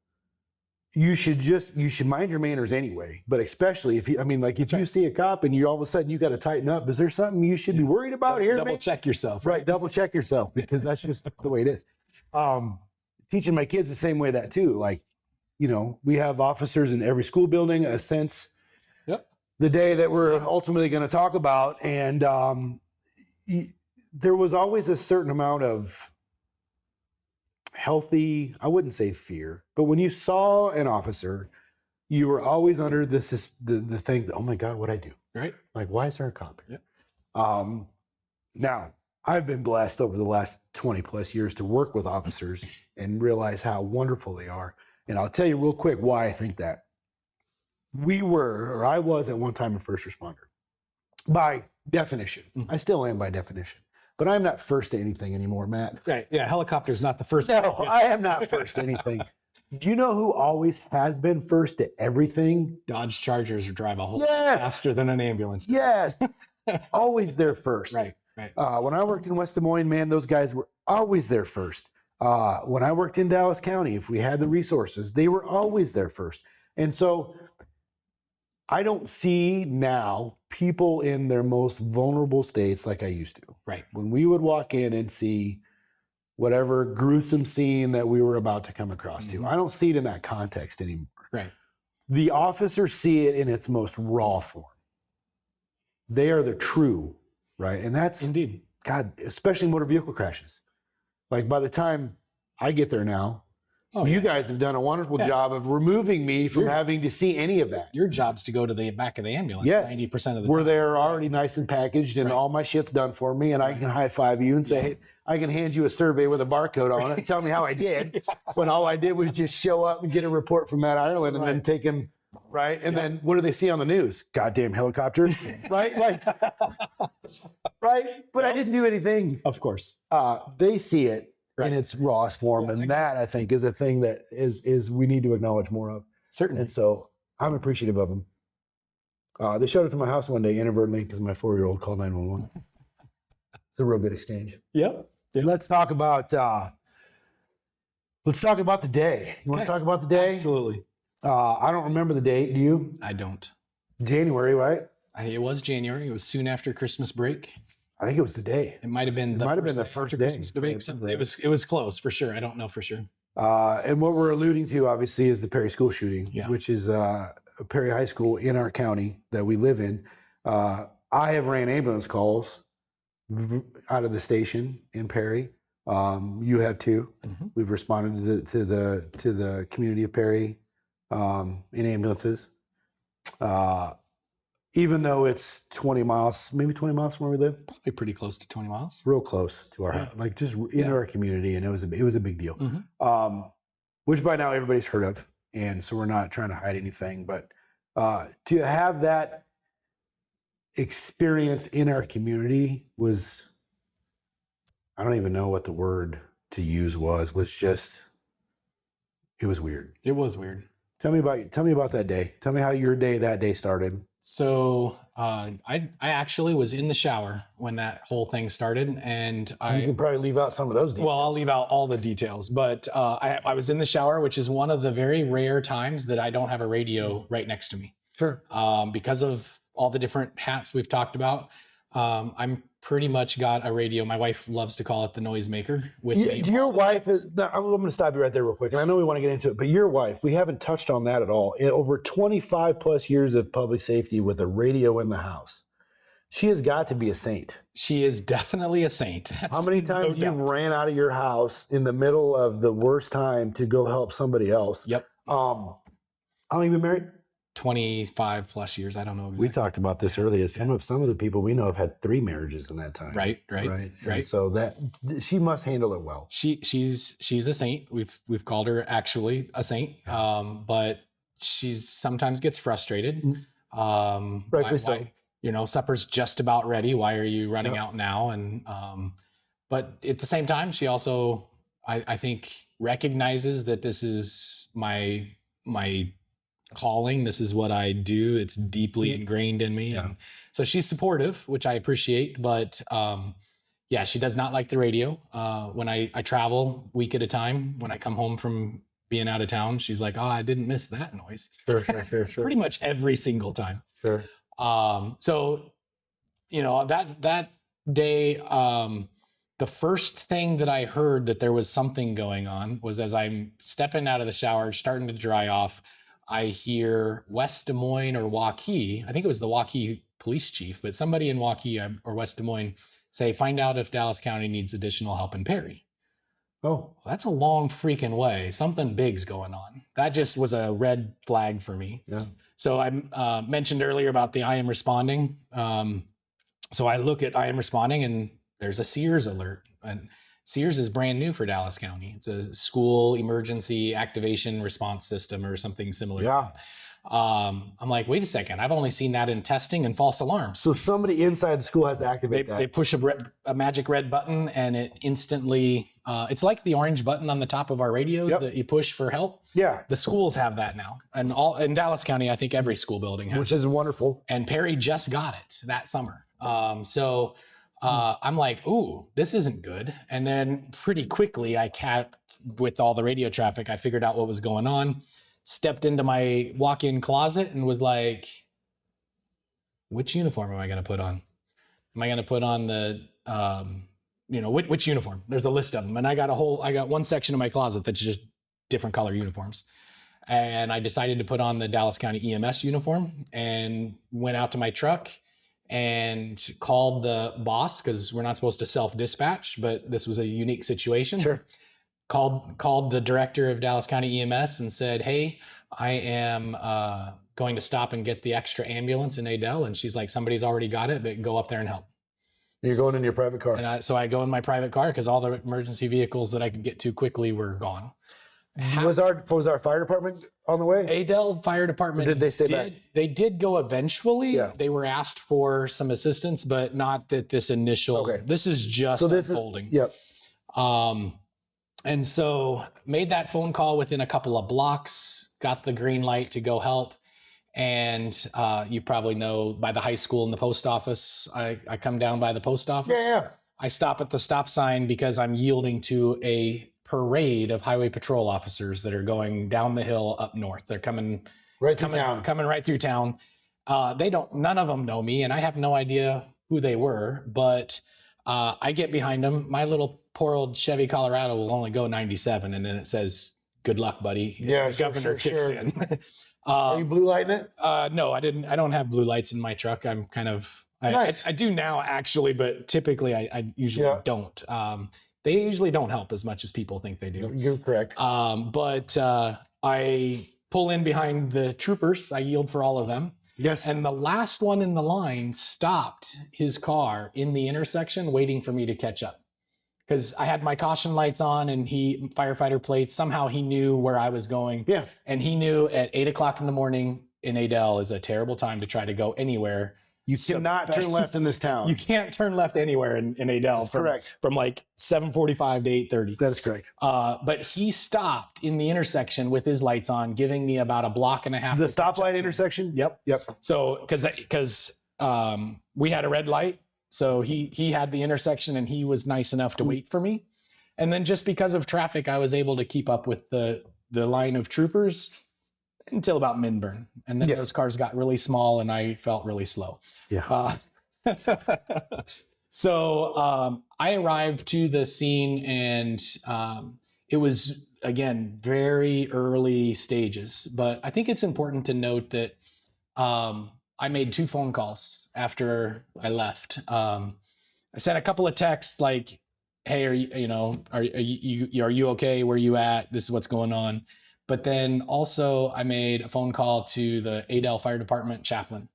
you should mind your manners anyway, but especially if you see a cop and you all of a sudden you got to tighten up, is there something you should be worried about here? Double check yourself. Right. Double check yourself, because that's just the way it is. Teaching my kids the same way that too. Like, we have officers in every school building, a sense the day that we're ultimately going to talk about. And there was always a certain amount of healthy, I wouldn't say fear, but when you saw an officer, you were always under the thing, oh my God, what'd I do? Right. Like, why is there a cop here? Now, I've been blessed over the last 20 plus years to work with officers and realize how wonderful they are. And I'll tell you real quick why I think that. I was at one time a first responder by definition. I still am by definition. But I'm not first to anything anymore, Matt. Right. Yeah. Helicopter's not the first. No, I am not first to anything. Do you know who always has been first to everything? Dodge Chargers drive a whole lot faster than an ambulance does. Yes. Always there first. Right. When I worked in West Des Moines, man, those guys were always there first. When I worked in Dallas County, if we had the resources, they were always there first. And so I don't see now people in their most vulnerable states like I used to. Right. When we would walk in and see whatever gruesome scene that we were about to come across to, I don't see it in that context anymore. Right. The officers see it in its most raw form. They are the true, right? And that's, indeed, God, especially motor vehicle crashes. Like, by the time I get there now, you guys have done a wonderful job of removing me from having to see any of that. Your job's to go to the back of the ambulance 90% of the time. Where time. they're already nice and packaged and all my shit's done for me, and I can high five you and say, hey, I can hand you a survey with a barcode on it and tell me how I did, when all I did was just show up and get a report from Matt Ireland and then take him, right? And then what do they see on the news? Goddamn helicopter, right? Like, right? But I didn't do anything. Of course. They see it in its rawest form, and that, I think, is a thing that is we need to acknowledge more of. Certainly. And so I'm appreciative of them. They showed up to my house one day inadvertently because my 4-year-old called 911. It's a real good exchange. Yep. Let's talk about the day. You want to talk about the day? Absolutely. I don't remember the date. Do you? I don't. January, right? It was January. It was soon after Christmas break. I think it was the day. It might have been the first day. It was close for sure. I don't know for sure. And what we're alluding to, obviously, is the Perry School shooting, which is Perry High School in our county that we live in. I have ran ambulance calls out of the station in Perry. You have too. Mm-hmm. We've responded to the community of Perry in ambulances. Even though it's 20 miles, maybe 20 miles from where we live. Probably pretty close to 20 miles. Real close to our, like just in our community. And it was a big deal. Mm-hmm. Which by now everybody's heard of. And so we're not trying to hide anything, but to have that experience in our community was, I don't even know what the word to use was just, it was weird. It was weird. Tell me about that day. Tell me how your day that day started. So I actually was in the shower when that whole thing started, and you can probably leave out some of those details. Well, I'll leave out all the details, but I was in the shower, which is one of the very rare times that I don't have a radio right next to me. Sure. Because of all the different hats we've talked about, I'm pretty much got a radio. My wife loves to call it the noisemaker. With me. Your wife is. I'm going to stop you right there real quick, and I know we want to get into it, but your wife, we haven't touched on that at all. In over 25 plus years of public safety with a radio in the house, she has got to be a saint. She is definitely a saint. How many times you've ran out of your house in the middle of the worst time to go help somebody else? Yep. How long have you been married? 25 plus years. I don't know exactly. We talked about this earlier. Some of the people we know have had 3 marriages in that time. Right. So that she must handle it well. She's a saint. We've called her actually a saint. But she's sometimes gets frustrated. Rightfully so. Supper's just about ready. Why are you running out now? And but at the same time, she also I think recognizes that this is my calling. This is what I do. It's deeply ingrained in me. And so she's supportive, which I appreciate, but she does not like the radio. When I travel week at a time, when I come home from being out of town, she's like, I didn't miss that noise. Sure. Pretty much every single time. Sure. So, that day, the first thing that I heard that there was something going on was as I'm stepping out of the shower, starting to dry off, I hear West Des Moines or Waukee. I think it was the Waukee police chief, but somebody in Waukee or West Des Moines say, find out if Dallas County needs additional help in Perry. Oh, well, that's a long freaking way. Something big's going on. That just was a red flag for me. Yeah. So I mentioned earlier about the I am responding. So I look at I am responding and there's a Sears alert. And Sears is brand new for Dallas County. It's a school emergency activation response system or something similar. Yeah. I'm like, wait a second. I've only seen that in testing and false alarms. So somebody inside the school has to activate that. They push a magic red button and it instantly, it's like the orange button on the top of our radios that you push for help. Yeah. The schools have that now. And in Dallas County, I think every school building has. Which is wonderful. And Perry just got it that summer. I'm like, ooh, this isn't good. And then pretty quickly, with all the radio traffic, I figured out what was going on, stepped into my walk-in closet and was like, which uniform am I going to put on? Am I going to put on the, which uniform? There's a list of them. And I got one section of my closet that's just different color uniforms. And I decided to put on the Dallas County EMS uniform and went out to my truck and called the boss, because we're not supposed to self-dispatch, but this was a unique situation. Sure. Called the director of Dallas County EMS and said, hey, I am going to stop and get the extra ambulance in Adel. And she's like, somebody's already got it, but go up there and help. You're going in your private car. And so I go in my private car because all the emergency vehicles that I could get to quickly were gone. Was our fire department on the way? Adel Fire Department. Or did they stay back? They did go eventually. Yeah. They were asked for some assistance, but not that this initial. Okay. This is just unfolding. Yep. And so made that phone call within a couple of blocks. Got the green light to go help. And you probably know by the high school and the post office. I come down by the post office. Yeah. I stop at the stop sign because I'm yielding to a parade of highway patrol officers that are going down the hill up north. They're coming right through town. None of them know me, and I have no idea who they were, but I get behind them. My little poor old Chevy Colorado will only go 97, and then it says, "Good luck, buddy." Yeah, the governor kicks in. Are you blue lighting it? No, I didn't. I don't have blue lights in my truck. I'm kind of. Nice. I do now actually, but typically I usually don't. They usually don't help as much as people think they do. You're correct. But I pull in behind the troopers. I yield for all of them. Yes. And the last one in the line stopped his car in the intersection waiting for me to catch up. Because I had my caution lights on and firefighter plates. Somehow he knew where I was going. Yeah. And he knew at 8 o'clock in the morning in Adel is a terrible time to try to go anywhere. You cannot turn left in this town. You can't turn left anywhere in Adel from like 7:45 to 8:30. That is correct. But he stopped in the intersection with his lights on, giving me about a block and a half. The stoplight intersection? Yep. So because we had a red light, so he had the intersection and he was nice enough to wait for me. And then just because of traffic, I was able to keep up with the line of troopers until about Minburn. And then those cars got really small and I felt really slow. Yeah. So I arrived to the scene and it was, again, very early stages. But I think it's important to note that I made 2 phone calls after I left. I sent a couple of texts like, "Hey, are you okay? Where are you at? This is what's going on." But then also I made a phone call to the Adel Fire Department chaplain.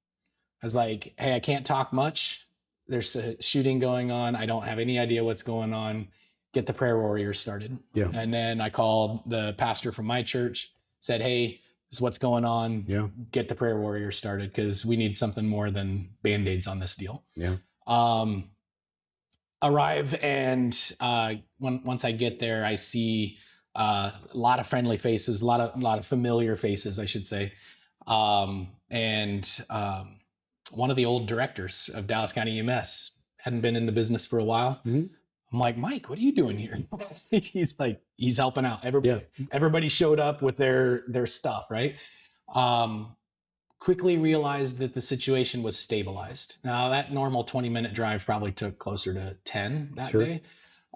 I was like, "Hey, I can't talk much. There's a shooting going on. I don't have any idea what's going on. Get the prayer warriors started." Yeah. And then I called the pastor from my church, said, "Hey, this is what's going on. Yeah. Get the prayer warriors started because we need something more than Band-Aids on this deal." Yeah. Arrive and once I get there, I see a lot of friendly faces, a lot of familiar faces, I should say. And one of the old directors of Dallas County EMS hadn't been in the business for a while. Mm-hmm. I'm like, "Mike, what are you doing here?" He's like, he's helping out. Everybody showed up with their stuff, right? Quickly realized that the situation was stabilized. Now that normal 20-minute drive probably took closer to 10 that day.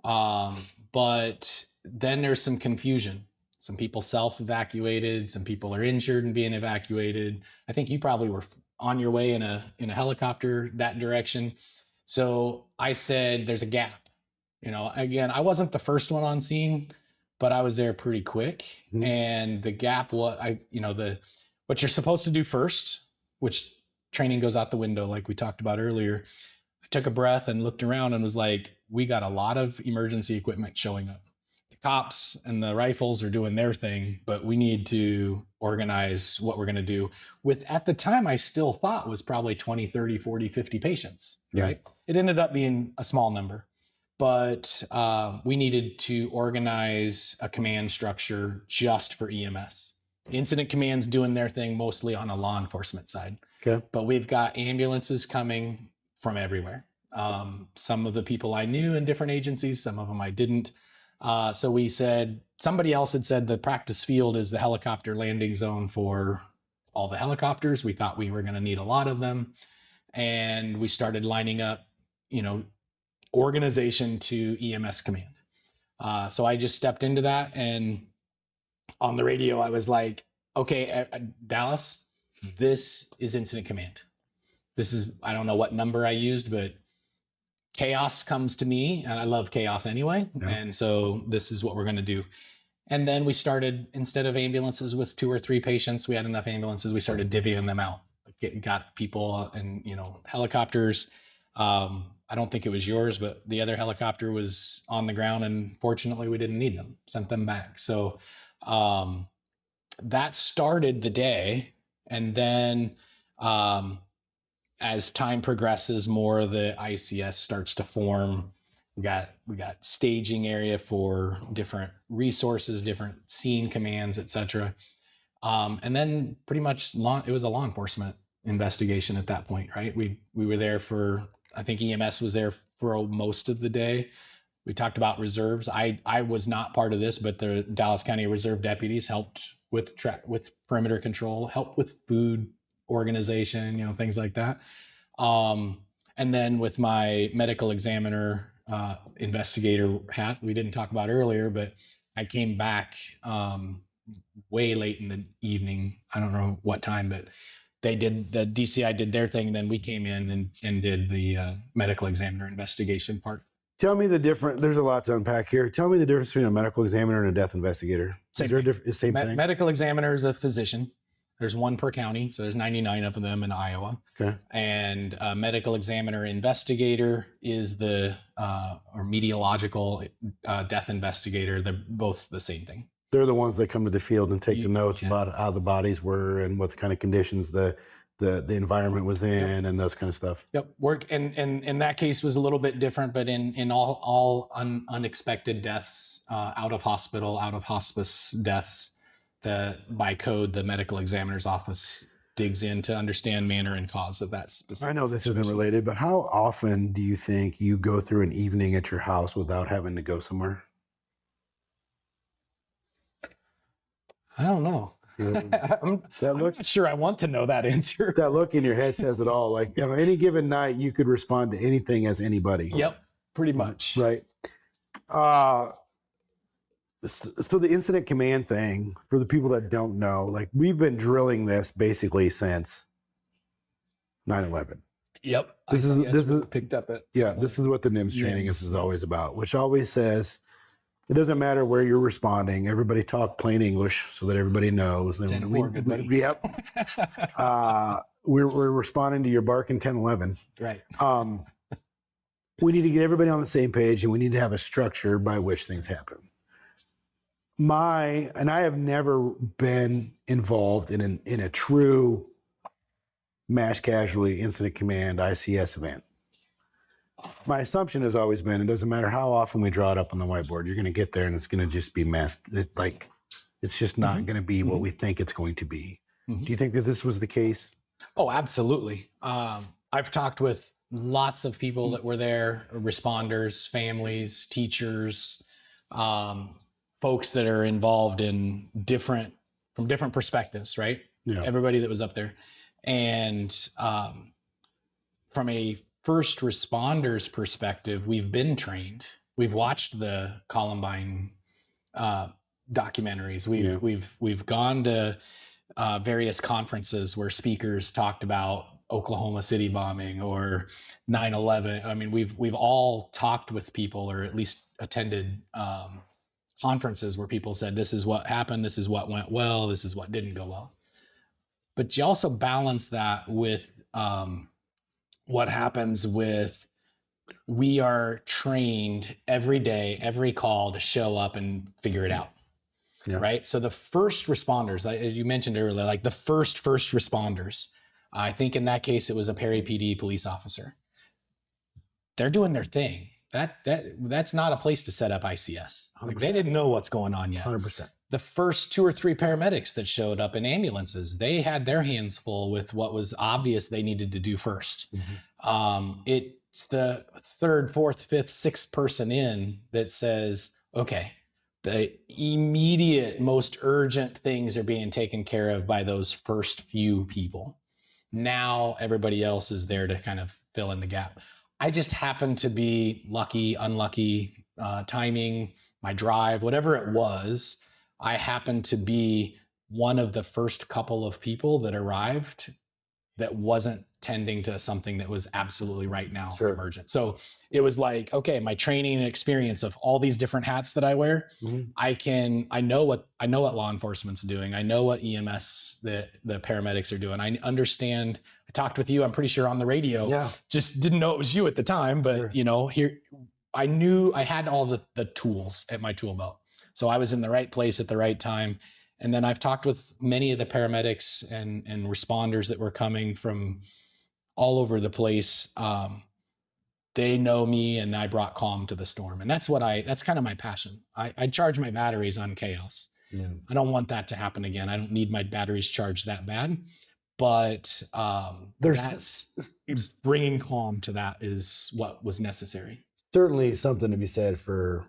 But then there's some confusion. Some people self-evacuated. Some people are injured and being evacuated. I think you probably were on your way in a helicopter that direction. So I said, there's a gap. Again, I wasn't the first one on scene, but I was there pretty quick. Mm-hmm. And the gap was, what you're supposed to do first, which training goes out the window, like we talked about earlier. I took a breath and looked around and was like, we got a lot of emergency equipment showing up. The cops and the rifles are doing their thing, but we need to organize what we're going to do with, at the time, I still thought was probably 20, 30, 40, 50 patients, right? It ended up being a small number, but we needed to organize a command structure just for EMS. Incident command's doing their thing mostly on a law enforcement side. Okay. But we've got ambulances coming from everywhere. Some of the people I knew in different agencies, some of them I didn't. So we said, somebody else had said the practice field is the helicopter landing zone for all the helicopters. We thought we were going to need a lot of them. And we started lining up, organization to EMS command. So I just stepped into that, and on the radio, I was like, "Okay, Dallas, this is incident command. This is, I don't know what number I used, but chaos comes to me, and I love chaos anyway. Yeah. And so this is what we're going to do." And then we started, instead of ambulances with 2 or 3 patients, we had enough ambulances. We started divvying them out, got people and, helicopters. I don't think it was yours, but the other helicopter was on the ground, and fortunately we didn't need them, sent them back. So that started the day. And then as time progresses, more of the ICS starts to form. We got staging area for different resources, different scene commands, etc. And then pretty much it was a law enforcement investigation at that point, right? We were there for, I think EMS was there for most of the day. We talked about reserves. I was not part of this, but the Dallas County Reserve deputies helped with perimeter control, helped with food organization, things like that. And then with my medical examiner, investigator hat, we didn't talk about earlier, but I came back way late in the evening. I don't know what time, but the DCI did their thing. And then we came in and did the medical examiner investigation part. Tell me the difference. There's a lot to unpack here. Tell me the difference between a medical examiner and a death investigator. Same Is there same thing? Medical examiner is a physician. There's one per county, so there's 99 of them in Iowa. Okay. And a medical examiner investigator is the or meteorological death investigator. They're both the same thing. They're the ones that come to the field and take the notes about how the bodies were and what kind of conditions the environment was in and those kind of stuff. Yep. Work and in that case was a little bit different, but in all unexpected deaths, out of hospice deaths, by code, the medical examiner's office digs in to understand manner and cause of that specific. I know this isn't related, but how often do you think you go through an evening at your house without having to go somewhere? I don't know. I'm not sure I want to know that answer. That look in your head says it all. Like, you know, any given night, you could respond to anything as anybody. Yep, pretty much. Right. So the incident command thing, for the people that don't know, like we've been drilling this basically since 9/11. Yep. This is picked up it. Yeah, this is what the NIMS training is always about, which always says it doesn't matter where you're responding. Everybody talk plain English so that everybody knows. Yep. We're responding to your barking 1011. Right. We need to get everybody on the same page, and we need to have a structure by which things happen. I have never been involved in a true mass casualty incident command ICS event. My assumption has always been it doesn't matter how often we draw it up on the whiteboard, you're going to get there and it's going to just be it's just not going to be what we think it's going to be. Do you think that this was the case? Oh, absolutely. I've talked with lots of people that were there, responders, families, teachers, folks that are involved in from different perspectives, right? Yeah. Everybody that was up there. And from a first responders perspective, we've been trained. We've watched the Columbine documentaries. We've gone to various conferences where speakers talked about Oklahoma City bombing or 9/11. I mean, we've all talked with people or at least attended conferences where people said, this is what happened, this is what went well, this is what didn't go well. But you also balance that with what happens with, we are trained every day, every call to show up and figure it out. Yeah. Right. So the first responders, like you mentioned earlier, like the first responders, I think in that case, it was a Perry PD police officer. They're doing their thing. That's not a place to set up ICS. Like, they didn't know what's going on yet. 100%. The first 2 or 3 paramedics that showed up in ambulances, they had their hands full with what was obvious they needed to do first. It's the 3rd, 4th, 5th, 6th person in that says, okay, the immediate, most urgent things are being taken care of by those first few people. Now everybody else is there to kind of fill in the gap. I just happened to be lucky, unlucky, timing, my drive, whatever it was. I happened to be one of the first couple of people that arrived that wasn't tending to something that was absolutely right now emergent. So it was like, okay, my training and experience of all these different hats that I wear, I know what law enforcement's doing. I know what EMS, the paramedics are doing. I understand. I talked with you, I'm pretty sure on the radio. Yeah. Just didn't know it was you at the time, but you know, here I knew I had all the tools at my tool belt. So I was in the right place at the right time. And then I've talked with many of the paramedics and responders that were coming from all over the place. They know me, and I brought calm to the storm. And that's kind of my passion. I charge my batteries on chaos. Yeah. I don't want that to happen again. I don't need my batteries charged that bad, but that's bringing calm to that is what was necessary. Certainly something to be said for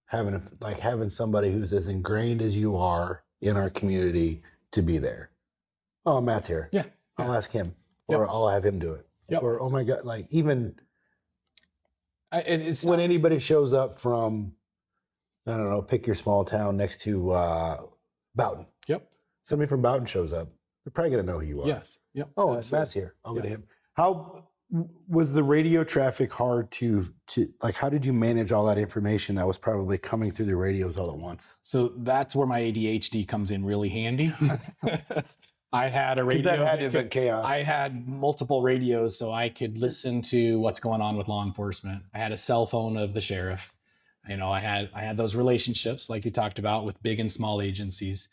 having somebody who's as ingrained as you are in our community to be there. Oh, Matt's here. Yeah. I'll ask him, or I'll have him do it. Yep. Or, oh my God, like even It's when anybody shows up from, I don't know, pick your small town next to Boughton. Yep. Somebody from Boughton shows up. They're probably going to know who you are. Yes. Yep. Oh, Absolutely. Matt's here. I'll go to him. How was the radio traffic hard to like, how did you manage all that information that was probably coming through the radios all at once? So that's where my ADHD comes in really handy. I had a radio. That had to have been chaos. I had multiple radios so I could listen to what's going on with law enforcement. I had a cell phone of the sheriff. You know, I had those relationships like you talked about with big and small agencies.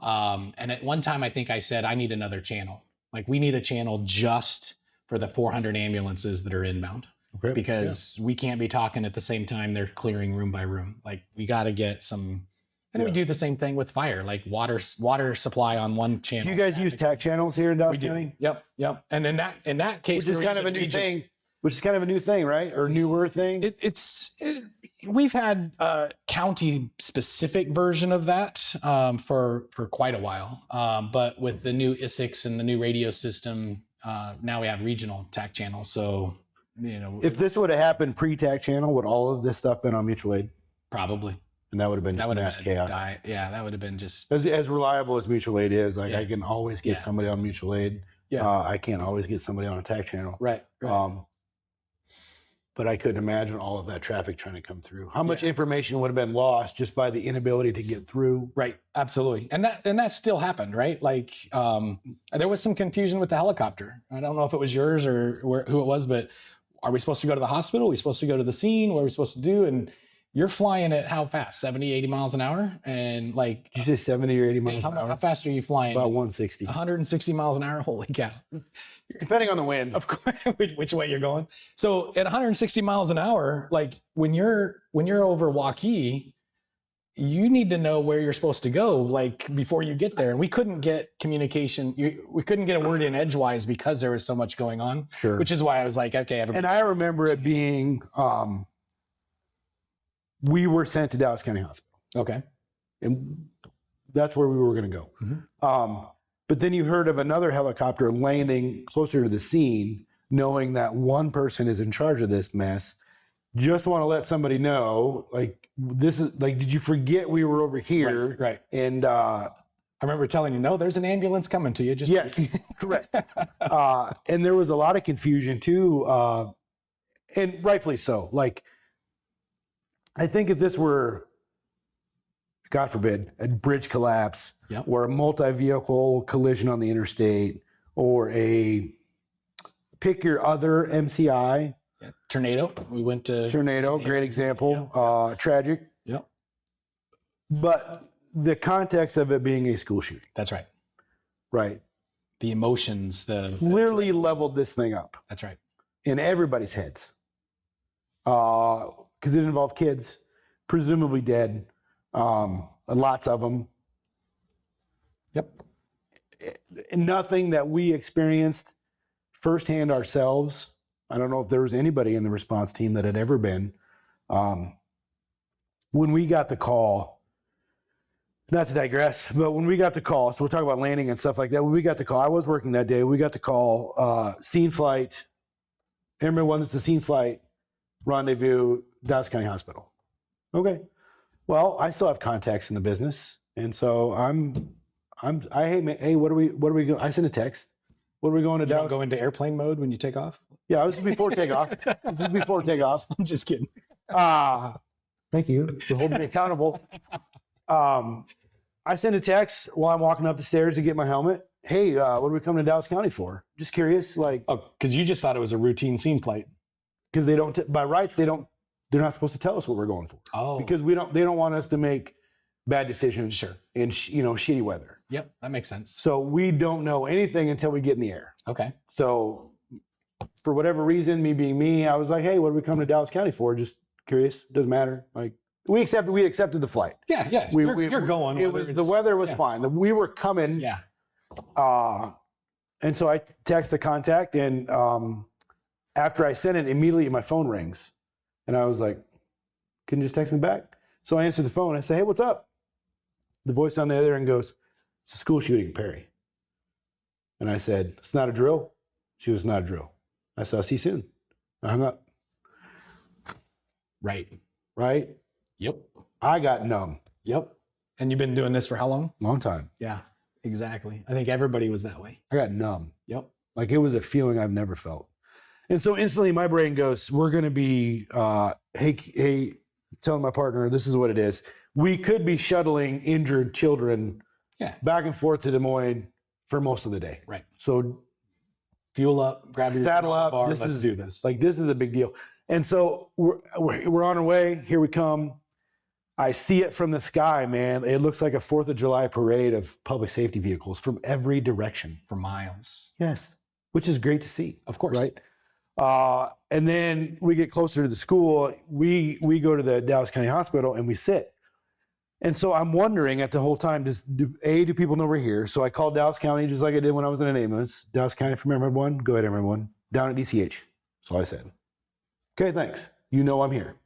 And at one time, I think I said, I need another channel. Like we need a channel just for the 400 ambulances that are inbound. Okay. Because we can't be talking at the same time they're clearing room by room. Like we got to get some, and we do the same thing with fire, like water supply on one channel. Do you guys use TAC channels here in Dallas County? Yep. And in that case, Which is kind of a new thing. Which is kind of a new thing, right? Or newer thing. We've had a county specific version of that for quite a while. But with the new ISIX and the new radio system, now we have regional TAC channels. So, you know, if this would have happened pre-TAC channel, would all of this stuff been on mutual aid? Probably. And that would have been just mass chaos. Yeah, that would have been just as reliable as mutual aid is. Like I can always get somebody on mutual aid. Yeah. I can't always get somebody on a TAC channel. Right. But I couldn't imagine all of that traffic trying to come through. How much information would have been lost just by the inability to get through? Right. Absolutely. And that still happened, right? Like there was some confusion with the helicopter. I don't know if it was yours or who it was, but are we supposed to go to the hospital? Are we supposed to go to the scene? What are we supposed to do? And you're flying at how fast? 70, 80 miles an hour? And like, did you say 70 or 80 miles an hour? How fast are you flying? About 160. 160 miles an hour? Holy cow. Depending on the wind. Of course, which way you're going. So at 160 miles an hour, like when you're over Waukee, you need to know where you're supposed to go, like before you get there. And we couldn't get communication. We couldn't get a word in edgewise because there was so much going on. Sure. Which is why I was like, okay. And I remember it being, we were sent to Dallas County Hospital. Okay. And that's where we were going to go. Mm-hmm. But then you heard of another helicopter landing closer to the scene, knowing that one person is in charge of this mess. Just want to let somebody know, like, this is like, did you forget we were over here? Right. And I remember telling you, no, there's an ambulance coming to you. Just yes, correct. And there was a lot of confusion too, and rightfully so. Like, I think if this were, God forbid, a bridge collapse, or a multi-vehicle collision on the interstate, or a pick your other MCI. Tornado. We went to Tornado, great example. Tragic. Yep. But the context of it being a school shooting. That's right. Right. The emotions, clearly leveled this thing up. That's right. In everybody's heads. Because it involved kids, presumably dead. Lots of them. Yep. Nothing that we experienced firsthand ourselves. I don't know if there was anybody in the response team that had ever been. When we got the call, not to digress, but when we got the call, so we'll talk about landing and stuff like that. When we got the call, I was working that day. We got the call, scene flight, Airman 1, it's the scene flight, rendezvous, Dallas County Hospital. Okay. Well, I still have contacts in the business. And so hey, what are we going? I sent a text. What are we going to Dallas? You don't go into airplane mode when you take off? Yeah, this is before takeoff. I'm just kidding. Thank you for holding me accountable. I sent a text while I'm walking up the stairs to get my helmet. Hey, what are we coming to Dallas County for? Just curious, like. Oh, because you just thought it was a routine scene flight. Because they don't, by rights, they're not supposed to tell us what we're going for. Oh. Because they don't want us to make bad decisions. Sure. In shitty weather. Yep, that makes sense. So we don't know anything until we get in the air. Okay. So for whatever reason, me being me, I was like, hey, what are we coming to Dallas County for? Just curious. Doesn't matter. Like we accepted the flight. Yeah. You're going. The weather was fine. We were coming. Yeah. And so I text the contact, and after I sent it, immediately my phone rings, and I was like, "Can you just text me back?" So I answered the phone. I say, "Hey, what's up?" The voice on the other end goes, "It's a school shooting, Perry." And I said, "It's not a drill." She was, "Not a drill." I said, I'll see you soon. I hung up. Right. Yep. I got numb. Yep. And you've been doing this for how long? Long time. Yeah, exactly. I think everybody was that way. I got numb. Yep. Like it was a feeling I've never felt. And so instantly my brain goes, we're going to be, hey, telling my partner, this is what it is. We could be shuttling injured children back and forth to Des Moines for most of the day. Right. So fuel up, grab your saddle up. bar, let's do this. Like this is a big deal. And so we're on our way. Here we come. I see it from the sky, man. It looks like a 4th of July parade of public safety vehicles from every direction. For miles. Yes. Which is great to see. Of course. Right. And then we get closer to the school. We go to the Dallas County Hospital and we sit. And so I'm wondering at the whole time, do people know we're here? So I called Dallas County just like I did when I was in an ambulance. Dallas County, if you remember one, go ahead, everyone. Down at DCH. So I said, okay, thanks. You know I'm here.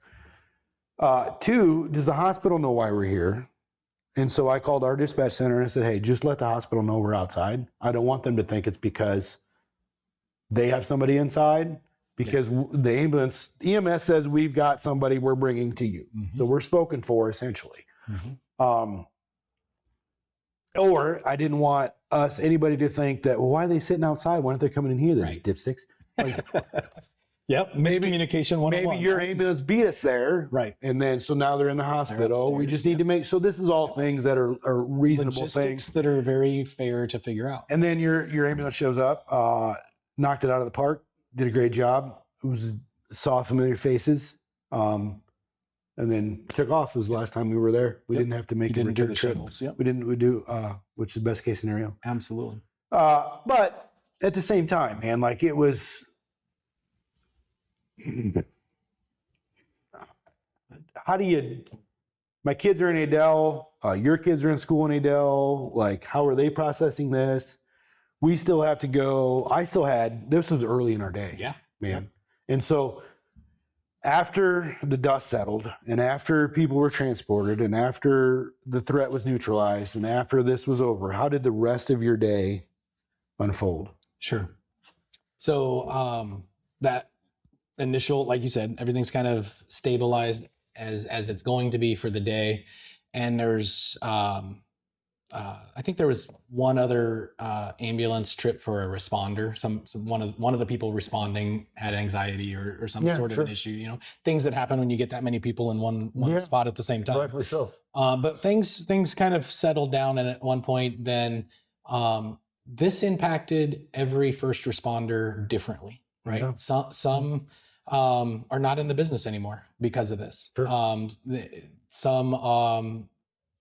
2, does the hospital know why we're here? And so I called our dispatch center and I said, hey, just let the hospital know we're outside. I don't want them to think it's because they have somebody inside, because the ambulance, EMS says we've got somebody we're bringing to you. Mm-hmm. So we're spoken for essentially. Mm-hmm. Or I didn't want anybody to think that, well, why are they sitting outside? Why aren't they coming in here? They're dipsticks. Like, yep. Miscommunication 101. Maybe your ambulance beat us there. Right. And then, so now they're in the hospital. We just need to make, so this is all things that are reasonable logistics things that are very fair to figure out. And then your ambulance shows up, knocked it out of the park, did a great job. Saw familiar faces. And then took off. It was the last time we were there. We didn't have to make a return trip. Yep. We do, which is the best case scenario. Absolutely. But at the same time, man, like it was, my kids are in Adele, your kids are in school in Adele. Like, how are they processing this? We still have to go. This was early in our day. Yeah. Man. Yeah. And so, after the dust settled and after people were transported and after the threat was neutralized and after this was over, how did the rest of your day unfold? Sure. So that initial, like you said, everything's kind of stabilized as it's going to be for the day. And there's, I think there was one other ambulance trip for a responder. One of the people responding had anxiety or some sort of an issue. You know, things that happen when you get that many people in one spot at the same time. Rightfully so. But things kind of settled down, and at one point, then this impacted every first responder differently. Right? Yeah. Some are not in the business anymore because of this. Sure. Some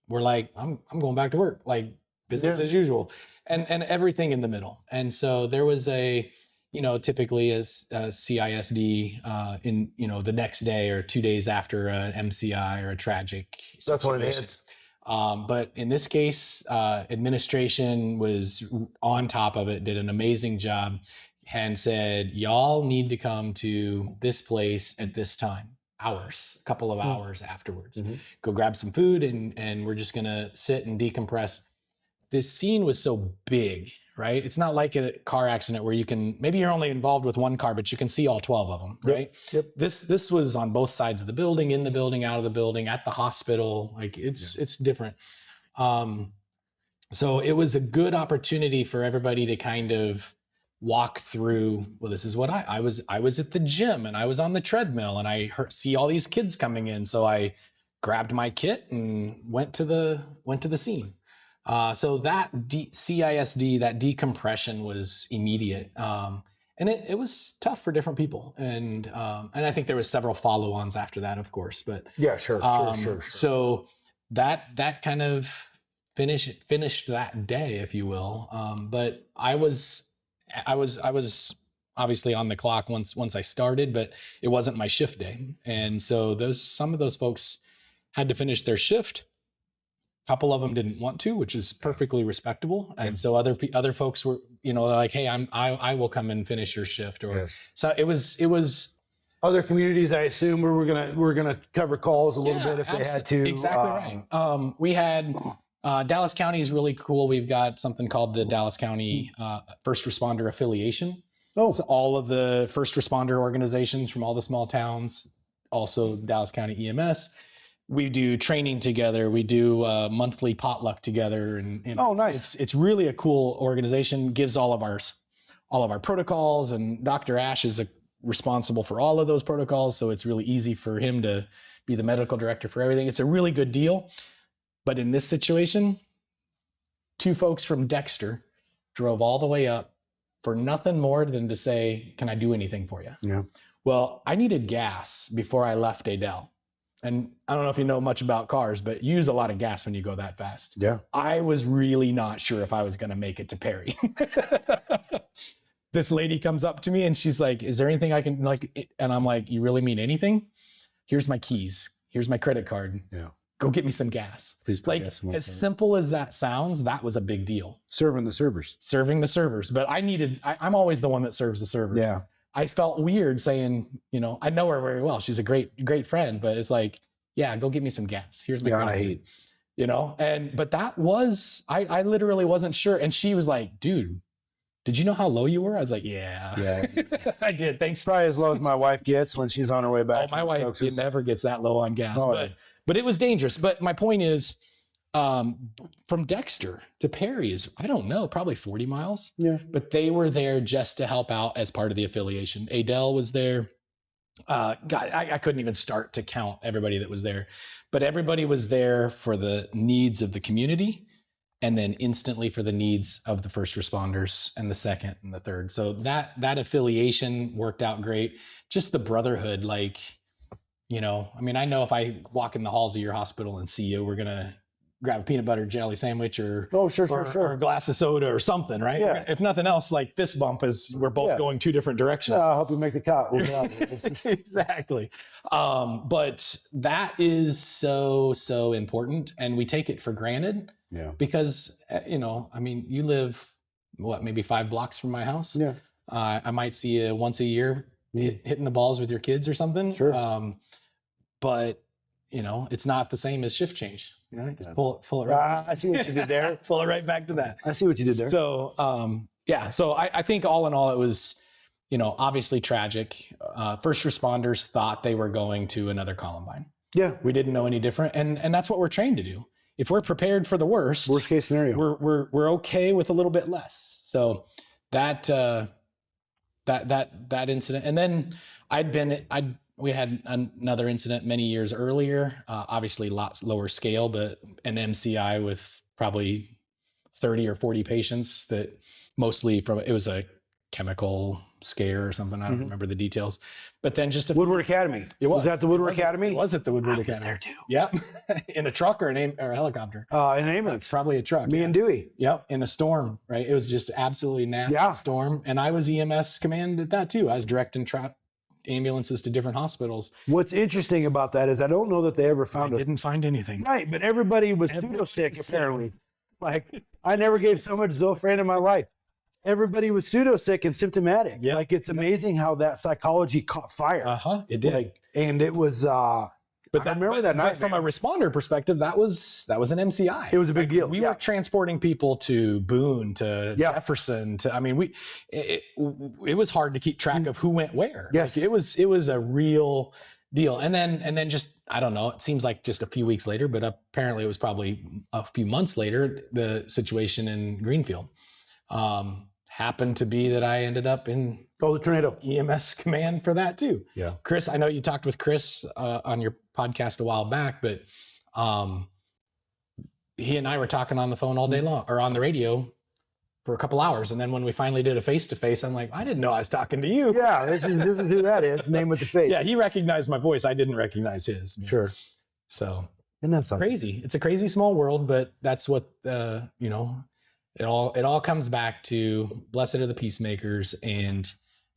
we're like, I'm going back to work, like business as usual, and everything in the middle. And so there was typically a CISD in, the next day or 2 days after an MCI or a tragic situation. That's what it is. But in this case, administration was on top of it, did an amazing job, and said, y'all need to come to this place at this time. A couple of hours afterwards. Mm-hmm. Go grab some food and we're just gonna sit and decompress. This scene was so big, right? It's not like a car accident where maybe you're only involved with one car, but you can see all 12 of them, right? Yep. This was on both sides of the building, in the building, out of the building, at the hospital. Like it's different. So it was a good opportunity for everybody to kind of walk through, well, this is what I was at the gym and I was on the treadmill and I see all these kids coming in. So I grabbed my kit and went to the scene. So that CISD, that decompression was immediate. And it was tough for different people. And I think there was several follow-ons after that, of course, but yeah, sure. So that kind of finished that day, if you will. But I was obviously on the clock once I started, but it wasn't my shift day. And so some of those folks had to finish their shift. A couple of them didn't want to, which is perfectly respectable. And so other folks were, like, hey, I will come and finish your shift. So it was other communities, I assume, where we're gonna cover calls a little bit if they had to. Exactly right. We had Dallas County is really cool. We've got something called the Dallas County First Responder Affiliation. Oh, So all of the first responder organizations from all the small towns, also Dallas County EMS. We do training together. We do monthly potluck together, and oh, nice. It's really a cool organization. Gives all of our protocols, and Dr. Ash is responsible for all of those protocols, so it's really easy for him to be the medical director for everything. It's a really good deal. But in this situation, 2 folks from Dexter drove all the way up for nothing more than to say, "Can I do anything for you?" Yeah. Well, I needed gas before I left Adel. And I don't know if you know much about cars, but you use a lot of gas when you go that fast. Yeah. I was really not sure if I was going to make it to Perry. This lady comes up to me and she's like, "Is there anything I can like?" And I'm like, "You really mean anything? Here's my keys. Here's my credit card. Yeah. Go get me some gas." Please put Like, gas in my as car. simple as that sounds, that was a big deal. Serving the servers. Serving the servers. But I'm always the one that serves the servers. Yeah. I felt weird saying, I know her very well. She's a great friend, but it's like, "Yeah, go get me some gas. Here's my credit card." But that was, I literally wasn't sure. And she was like, "Dude, did you know how low you were?" I was like, "Yeah, I did. Thanks." Probably as low as my wife gets when she's on her way back. Oh, my wife never gets that low on gas, Oh, but it was dangerous. But my point is, from Dexter to Perry is, I don't know, probably 40 miles. Yeah. But they were there just to help out as part of the affiliation. Adele was there. God, I couldn't even start to count everybody that was there, but everybody was there for the needs of the community, and then instantly for the needs of the first responders and the second and the third. So that affiliation worked out great. Just the brotherhood, I know if I walk in the halls of your hospital and see you, we're gonna grab a peanut butter jelly sandwich or a glass of soda or something, right? Yeah. If nothing else, like fist bump is we're both going 2 different directions. I hope you make the cut. Exactly. But that is so important, and we take it for granted. Yeah. Because you live maybe 5 blocks from my house. Yeah. I might see you once a year hitting the balls with your kids or something. Sure. But it's not the same as shift change. Yeah. Pull it right. I see what you did there. Pull it right back to that. I see what you did there. So, So I think all in all, it was, obviously tragic. First responders thought they were going to another Columbine. Yeah. We didn't know any different. And that's what we're trained to do. If we're prepared for the worst case scenario, we're okay with a little bit less. So that incident. And then we had another incident many years earlier, obviously lots lower scale, but an MCI with probably 30 or 40 patients that mostly it was a chemical scare or something. I don't remember the details, but then just Woodward Academy. Was that the Woodward Academy? It was at the Woodward Academy. There too. Yeah. In a truck or a helicopter. In an ambulance. Probably a truck. Me and Dewey. Yep. In a storm, right? It was just absolutely nasty storm. And I was EMS command at that too. I was directing ambulances to different hospitals. What's interesting about that is I don't know that they ever found didn't find anything. Right, but everybody was pseudo sick apparently. Like, I never gave so much Zofran in my life. Everybody was pseudo sick and symptomatic. Yep. Like, it's amazing how that psychology caught fire. It did. And it was But I remember that night. From a responder perspective, that was an MCI. It was a big deal. We were transporting people to Boone, to Jefferson. It was hard to keep track of who went where. Yes, it was a real deal. And then just, I don't know. It seems like just a few weeks later, but apparently it was probably a few months later. The situation in Greenfield happened to be that I ended up in the tornado EMS command for that too. Yeah, Chris, I know you talked with Chris on your podcast a while back, but he and I were talking on the phone all day long, or on the radio for a couple hours, and then when we finally did a face-to-face, I'm like, I didn't know I was talking to you. Yeah, this is who that is. Name with the face. Yeah, he recognized my voice. I didn't recognize his. Sure. So, and that's crazy. It's a crazy small world, but that's what it all comes back to. Blessed are the peacemakers, and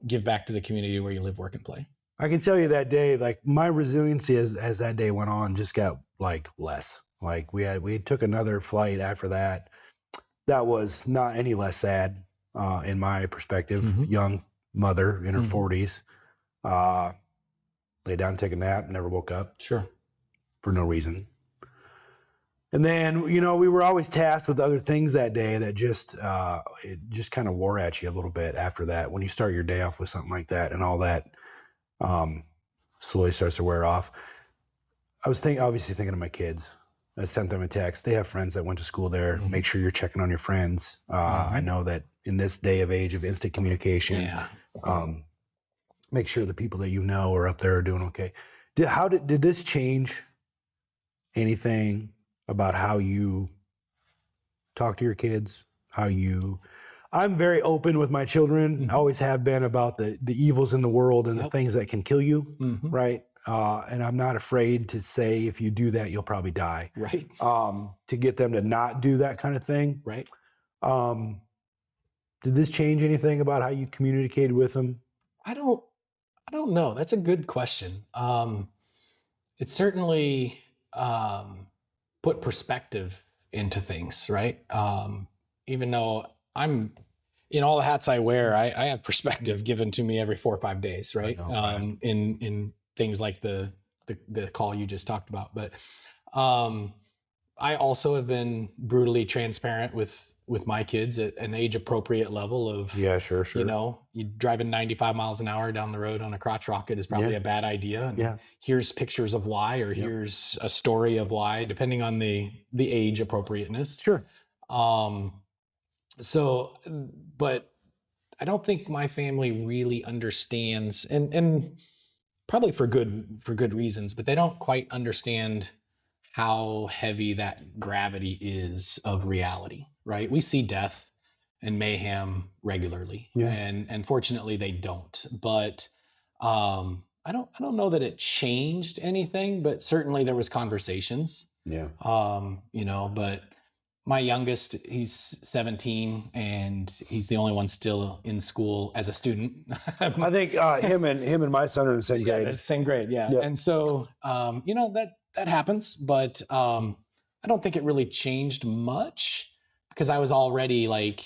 give back to the community where you live, work, and play. I can tell you that day, like, my resiliency as that day went on just got like less. Like, we took another flight after that. That was not any less sad in my perspective. Mm-hmm. Young mother in her 40s, lay down, take a nap, never woke up. Sure. For no reason. And then, you know, we were always tasked with other things that day that just, it just kind of wore at you a little bit after that. When you start your day off with something like that and all that slowly starts to wear off. I was obviously thinking of my kids. I sent them a text. They have friends that went to school there. Mhm. Make sure you're checking on your friends. I know that in this day of age of instant communication, make sure the people that you know are up there are doing okay. Did this change anything about how you talk to your kids? I'm very open with my children. I always have been about the evils in the world and the things that can kill you, right? And I'm not afraid to say, if you do that, you'll probably die. Right. To get them to not do that kind of thing. Right. Did this change anything about how you communicated with them? I don't know. That's a good question. It certainly put perspective into things, right? Even though I'm in all the hats I wear, I have perspective given to me every 4 or 5 days, right? In things like the call you just talked about. But I also have been brutally transparent with my kids at an age appropriate level of, sure. you know, you driving 95 miles an hour down the road on a crotch rocket is probably a bad idea. And here's pictures of why, or here's a story of why, depending on the age appropriateness. Sure. So, but I don't think my family really understands, and probably for good reasons, but they don't quite understand how heavy that gravity is of reality, right? We see death and mayhem regularly, and fortunately they don't. But I don't know that it changed anything, but certainly there was conversations. You know, but my youngest, he's 17, and he's the only one still in school as a student. I think him and my son are in the same grade. Same grade, yeah. And so, you know, that happens, but I don't think it really changed much, because I was already, like,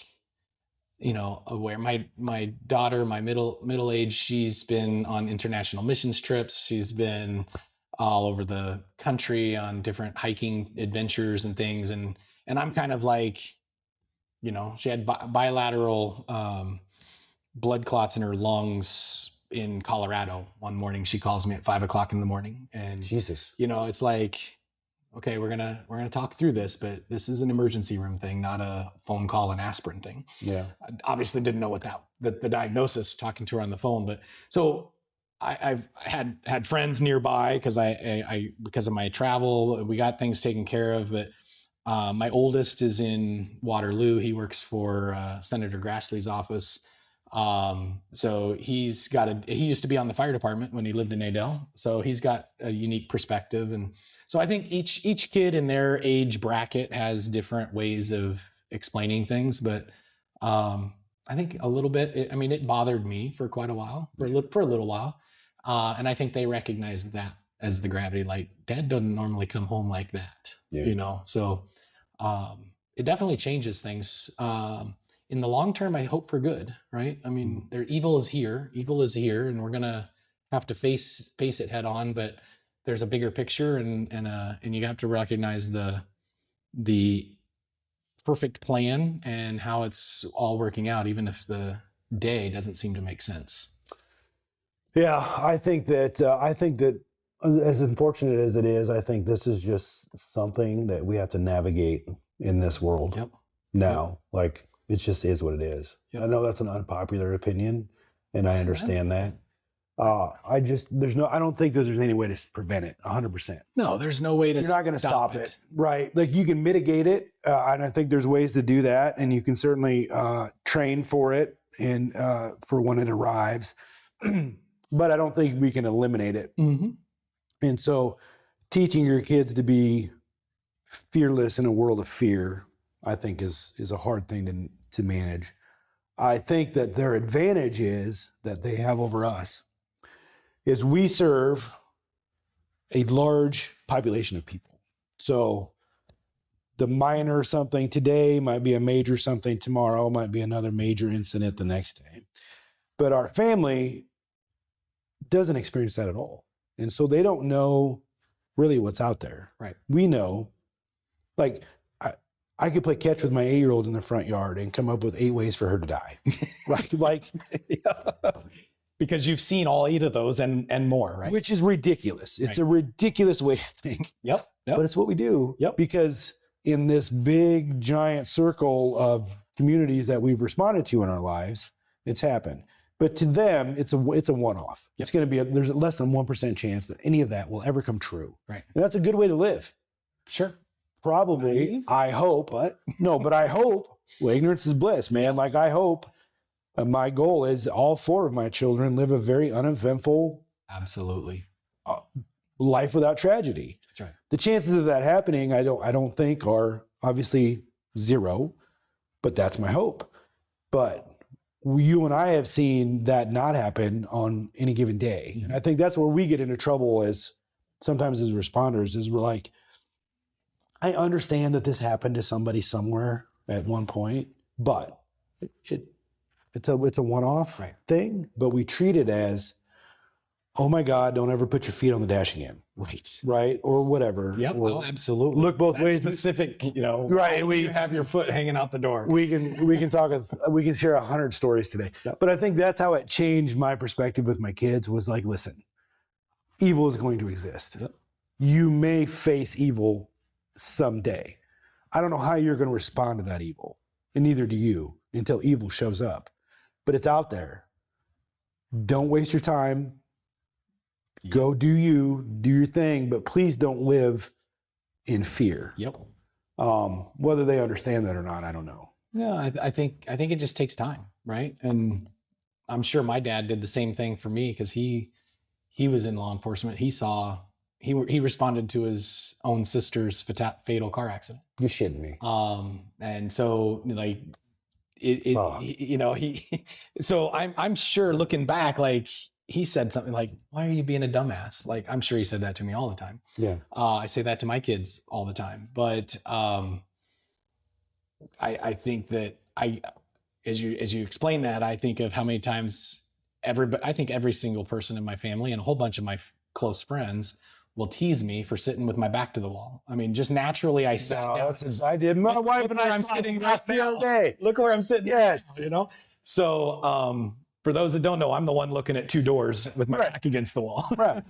you know, aware. My daughter, my middle age, she's been on international missions trips. She's been all over the country on different hiking adventures and things, and I'm kind of like, you know, she had bilateral blood clots in her lungs in Colorado. One morning she calls me at 5 o'clock in the morning, and Jesus, you know, it's like, okay, we're gonna talk through this, but this is an emergency room thing, not a phone call and aspirin thing. I obviously didn't know what the diagnosis, talking to her on the phone, but so I've had friends nearby because I because of my travel, we got things taken care of, but my oldest is in Waterloo. He works for Senator Grassley's office. So he used to be on the fire department when he lived in Adel. So he's got a unique perspective. And so I think each kid in their age bracket has different ways of explaining things. But I think a little bit, it bothered me for quite a while, for a little while. And I think they recognized that as the gravity, like, Dad doesn't normally come home like that, you know? So it definitely changes things. In the long term, I hope for good, right? I mean, evil is here, and we're gonna have to face it head on. But there's a bigger picture, and you have to recognize the perfect plan and how it's all working out, even if the day doesn't seem to make sense. Yeah, I think that as unfortunate as it is, I think this is just something that we have to navigate in this world now. Like, it just is what it is. I know that's an unpopular opinion, and I understand that. I don't think that there's any way to prevent it 100%. No, there's no way to. You're not going to stop it, right? Like, you can mitigate it, and I think there's ways to do that, and you can certainly train for it and for when it arrives. But I don't think we can eliminate it. And so, teaching your kids to be fearless in a world of fear, I think is a hard thing to manage. I think that their advantage is that they have over us is we serve a large population of people. So the minor something today might be a major something tomorrow, might be another major incident the next day. But our family doesn't experience that at all. And so they don't know really what's out there. Right. We know, Like I could play catch with my 8-year-old in the front yard and come up with 8 ways for her to die. Like because you've seen all 8 of those and more, right? Which is ridiculous. It's a ridiculous way to think. Yep. But it's what we do. Yep. Because in this big, giant circle of communities that we've responded to in our lives, it's happened. But to them, it's a one-off. Yep. It's going to be there's less than 1% chance that any of that will ever come true. Right. And that's a good way to live. Sure. Probably. I hope. But I hope. Well, ignorance is bliss, man. Like I hope. My goal is all 4 of my children live a very uneventful, absolutely, life without tragedy. That's right. The chances of that happening, I don't think are obviously 0, but that's my hope. But you and I have seen that not happen on any given day. Mm-hmm. And I think that's where we get into trouble as sometimes as responders is we're like, I understand that this happened to somebody somewhere at one point, but it's a one-off thing, but we treat it as, oh my God, don't ever put your feet on the dash again. Right. Or whatever. Yep. Oh, absolutely. Look both ways. Specific, right. You have your foot hanging out the door. We can talk, we can share 100 stories today. Yep. But I think that's how it changed my perspective with my kids was like, listen, evil is going to exist. Yep. You may face evil someday. I don't know how you're going to respond to that evil, and neither do you until evil shows up. But it's out there. Don't waste your time. Go do your thing, but please don't live in fear. Yep. Whether they understand that or not, I don't know. Yeah, I think it just takes time, right? And I'm sure my dad did the same thing for me because he was in law enforcement. He responded to his own sister's fatal car accident. You're shitting me. And so like so I'm sure looking back, like he said something like, why are you being a dumbass? Like, I'm sure he said that to me all the time. Yeah. I say that to my kids all the time, but I think that as you explain that, I think of how many times I think every single person in my family and a whole bunch of my close friends will tease me for sitting with my back to the wall. I mean, just naturally I sat down. I did. My wife and I'm sitting right the other day. Look where I'm sitting. Yes. Now, So for those that don't know, I'm the one looking at 2 doors with my back against the wall. Right.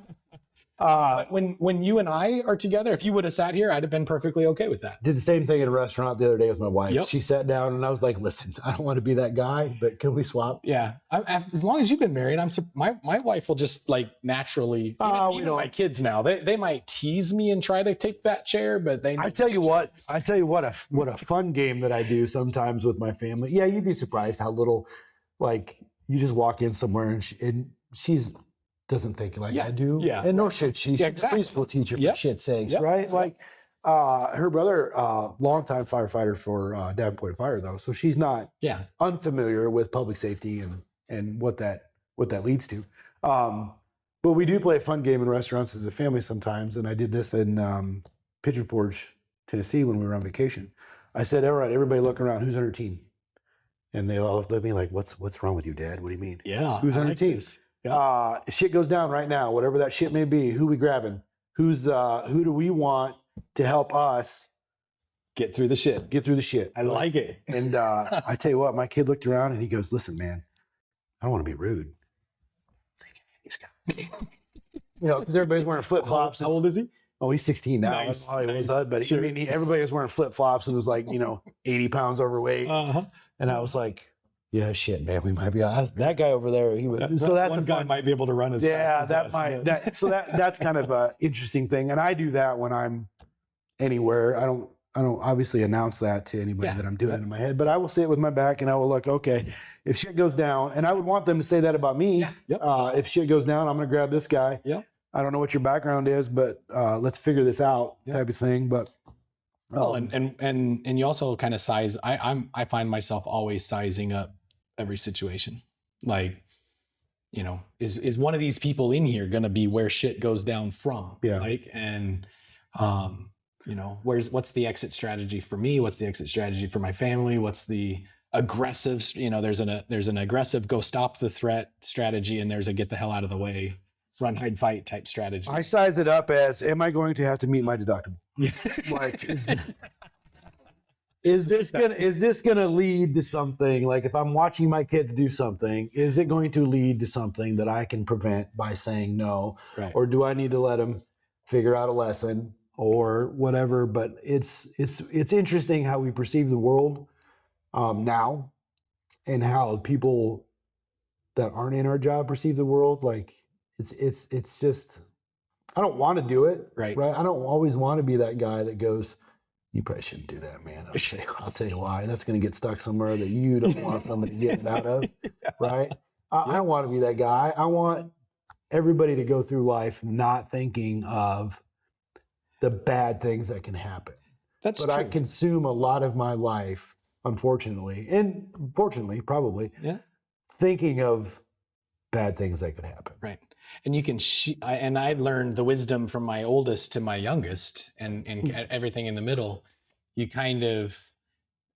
When you and I are together, if you would have sat here, I'd have been perfectly okay with that. Did the same thing at a restaurant the other day with my wife. Yep. She sat down and I was like, listen, I don't want to be that guy, but can we swap? Yeah. As long as you've been married, my wife will just like naturally, even my kids now, they might tease me and try to take that chair, but I tell you what a fun game that I do sometimes with my family. Yeah. You'd be surprised how little, like you just walk in somewhere and she's doesn't think like I do. Yeah. And nor should she. She's a preschool teacher for shit's sakes, right? Like her brother, longtime firefighter for Davenport Fire though. So she's not unfamiliar with public safety and what that leads to. But we do play a fun game in restaurants as a family sometimes. And I did this in Pigeon Forge, Tennessee when we were on vacation. I said, all right, everybody look around. Who's on your team? And they all looked at me like, what's wrong with you, Dad? What do you mean? Yeah. Who's on your team? Yeah. Shit goes down right now, whatever that shit may be. Who we grabbing? Who do we want to help us get through the shit? I like it. And I tell you what, my kid looked around and he goes, listen, man, I don't want to be rude. These guys. Because everybody's wearing flip-flops. How old is he? Oh, he's 16 now. Nice. But sure. Everybody was wearing flip-flops and was like, 80 pounds overweight. Uh-huh. And I was like, yeah, shit, man, we might be that guy over there. That one guy might be able to run as fast as us. That's kind of an interesting thing. And I do that when I'm anywhere. I don't obviously announce that to anybody that I'm doing it in my head, but I will say it with my back and I will look, okay, if shit goes down, and I would want them to say that about me. Yeah. If shit goes down, I'm going to grab this guy. Yeah. I don't know what your background is, but let's figure this out type of thing. But and you also kind of size. I find myself always sizing up every situation. Like, is one of these people in here going to be where shit goes down from? Yeah. Like, and what's the exit strategy for me? What's the exit strategy for my family? What's the aggressive? There's an aggressive go stop the threat strategy, and there's a get the hell out of the way, run, hide, fight type strategy. I size it up as, am I going to have to meet my deductible? Yeah. Like, is this gonna lead to something? Like if I'm watching my kids do something, is it going to lead to something that I can prevent by saying no? Right. Or do I need to let them figure out a lesson or whatever? But it's interesting how we perceive the world now, and how people that aren't in our job perceive the world. Like it's just, I don't want to do it. Right. I don't always want to be that guy that goes, you probably shouldn't do that, man. I'll tell you why. That's going to get stuck somewhere that you don't want somebody getting out of, right? I don't want to be that guy. I want everybody to go through life not thinking of the bad things that can happen. That's but true. I consume a lot of my life, unfortunately, and fortunately, probably, thinking of bad things that could happen. Right. And you can, and I learned the wisdom from my oldest to my youngest and everything in the middle. You kind of,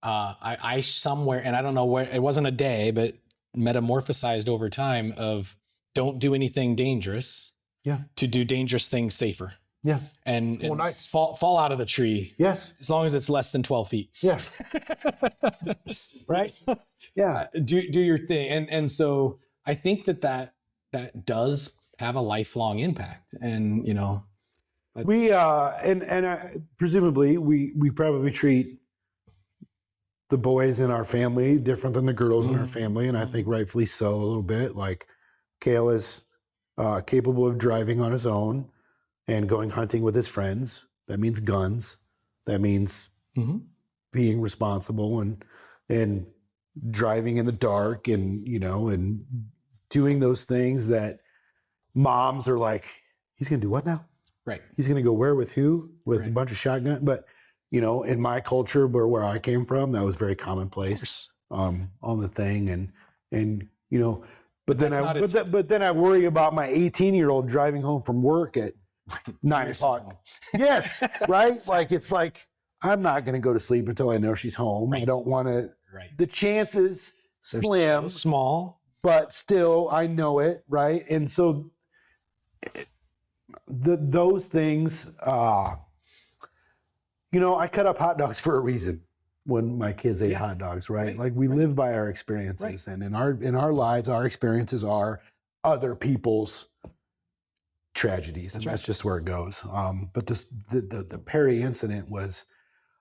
I somewhere, and I don't know where, it wasn't a day, but metamorphosized over time of don't do anything dangerous to do dangerous things safer. Yeah. And nice. fall out of the tree. Yes. As long as it's less than 12 feet. Yeah. Right. Yeah. Do your thing. And so I think that does have a lifelong impact. And, you know, we, presumably we probably treat the boys in our family different than the girls in our family. And I think rightfully so a little bit. Like Cale is capable of driving on his own and going hunting with his friends. That means guns. That means being responsible and driving in the dark and, you know, and doing those things that moms are like, he's going to do what now? Right. He's going to go where with who? With a bunch of shotgun. But, you know, in my culture where I came from, that was very commonplace on the thing. And you know, but then I worry about my 18-year-old driving home from work at 9 o'clock. Yes. Right. Like, it's like, I'm not going to go to sleep until I know she's home. Right. I don't want to, the chances slim, so small, but still I know it. Right. And so those things, you know, I cut up hot dogs for a reason when my kids ate hot dogs, right? Like we live by our experiences, and in our lives, our experiences are other people's tragedies, and that's just where it goes. But the Perry incident was,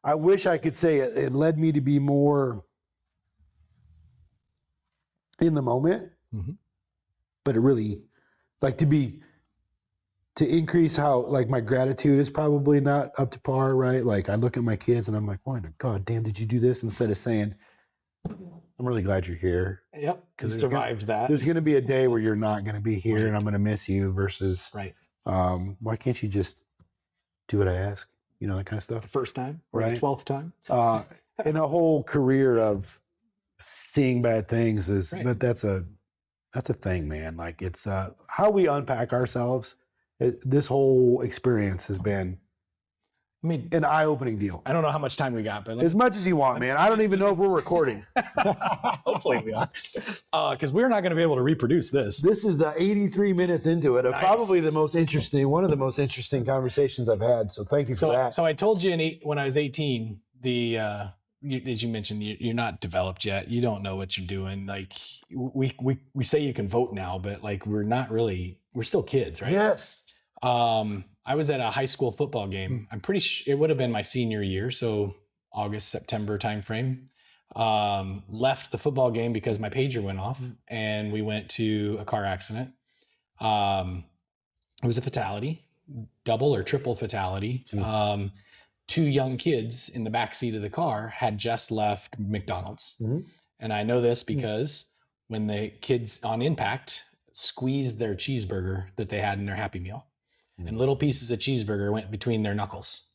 I wish I could say it led me to be more in the moment, but it really, like, to increase how, like, my gratitude is probably not up to par, right? Like I look at my kids and I'm like, why, God damn, did you do this? Instead of saying, I'm really glad you're here. Yep. Because you survived that. There's going to be a day where you're not going to be here and I'm going to miss you versus, why can't you just do what I ask? You know, that kind of stuff. The first time or the 12th time. In a whole career of seeing bad things is that's a thing, man. Like it's how we unpack ourselves. This whole experience has been, I mean, an eye-opening deal. I don't know how much time we got, but as much as you want, man. I don't even know if we're recording. Hopefully we are, because we're not going to be able to reproduce this. This is the 83 minutes into it. Nice. Probably one of the most interesting conversations I've had. So thank you for that. So I told you when I was 18, as you mentioned, you're not developed yet. You don't know what you're doing. Like we say you can vote now, but like we're not really. We're still kids, right? Yes. I was at a high school football game. I'm pretty sure it would have been my senior year, so August, September timeframe. Left the football game because my pager went off, and we went to a car accident. It was a fatality, double or triple fatality. 2 young kids in the back seat of the car had just left McDonald's, and I know this because when the kids on impact squeezed their cheeseburger that they had in their Happy Meal, and little pieces of cheeseburger went between their knuckles.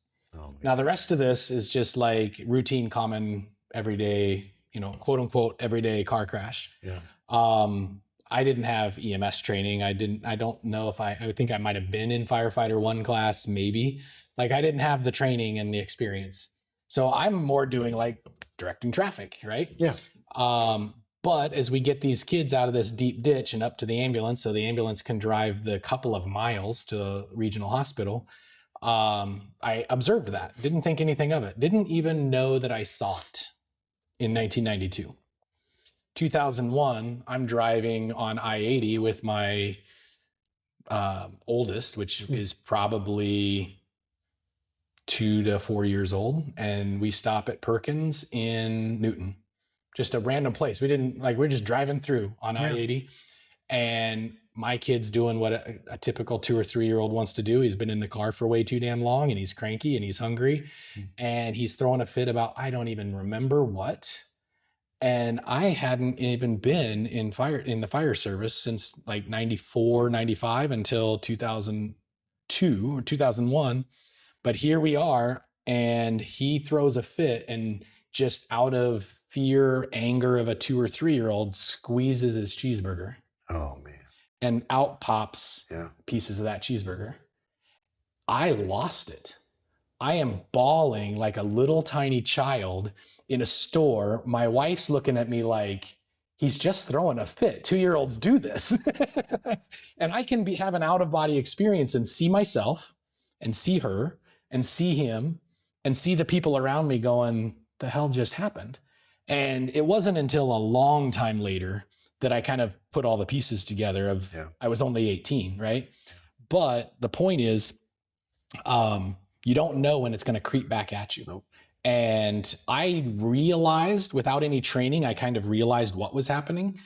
Now the rest of this is just like routine, common, everyday, you know, quote unquote, everyday car crash. Yeah. I didn't have EMS training. I don't know if I think I might've been in firefighter 1 class, maybe. Like I didn't have the training and the experience. So I'm more doing like directing traffic, right? Yeah. But as we get these kids out of this deep ditch and up to the ambulance, so the ambulance can drive the couple of miles to a regional hospital, I observed that, didn't think anything of it, didn't even know that I saw it in 1992. 2001, I'm driving on I-80 with my oldest, which is probably 2 to 4 years old, and we stop at Perkins in Newton, just a random place. We didn't like, we're just driving through on I-80, and my kid's doing what a typical 2 or 3 year old wants to do. He's been in the car for way too damn long, and he's cranky and he's hungry, and he's throwing a fit about, I don't even remember what. And I hadn't even been in the fire service since like 94, 95 until 2002 or 2001. But here we are, and he throws a fit and just out of fear, anger of a 2 or 3 year old squeezes his cheeseburger. Oh man. And out pops pieces of that cheeseburger. I lost it. I am bawling like a little tiny child in a store. My wife's looking at me like, he's just throwing a fit. 2-year-olds do this. And I can have an out of body experience and see myself and see her and see him and see the people around me going, the hell just happened? And it wasn't until a long time later that I kind of put all the pieces together of, I was only 18, right? But the point is, you don't know when it's going to creep back at you. Nope. And I realized without any training, I kind of realized what was happening.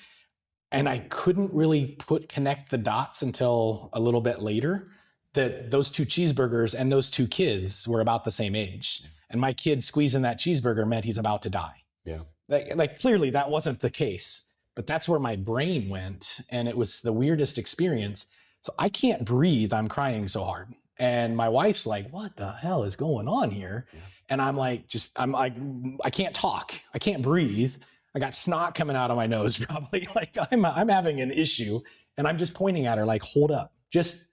And I couldn't really connect the dots until a little bit later that those 2 cheeseburgers and those 2 kids were about the same age. And my kid squeezing that cheeseburger meant he's about to die. Yeah. Like clearly that wasn't the case, but that's where my brain went. And it was the weirdest experience. So I can't breathe. I'm crying so hard. And my wife's like, what the hell is going on here? Yeah. And I'm like, I can't talk. I can't breathe. I got snot coming out of my nose, probably. Like I'm having an issue. And I'm just pointing at her like, hold up, just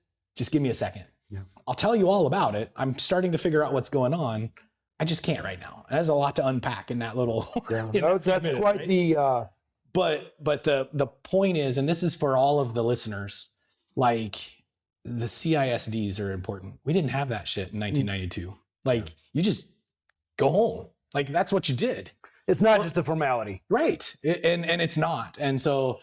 give me a second. Yeah. I'll tell you all about it. I'm starting to figure out what's going on. I just can't right now. And there's a lot to unpack in that little, that's minutes, quite right? the, but the point is, and this is for all of the listeners, like, the CISDs are important. We didn't have that shit in 1992. Like you just go home. Like that's what you did. It's not just a formality. Right. And it's not. And so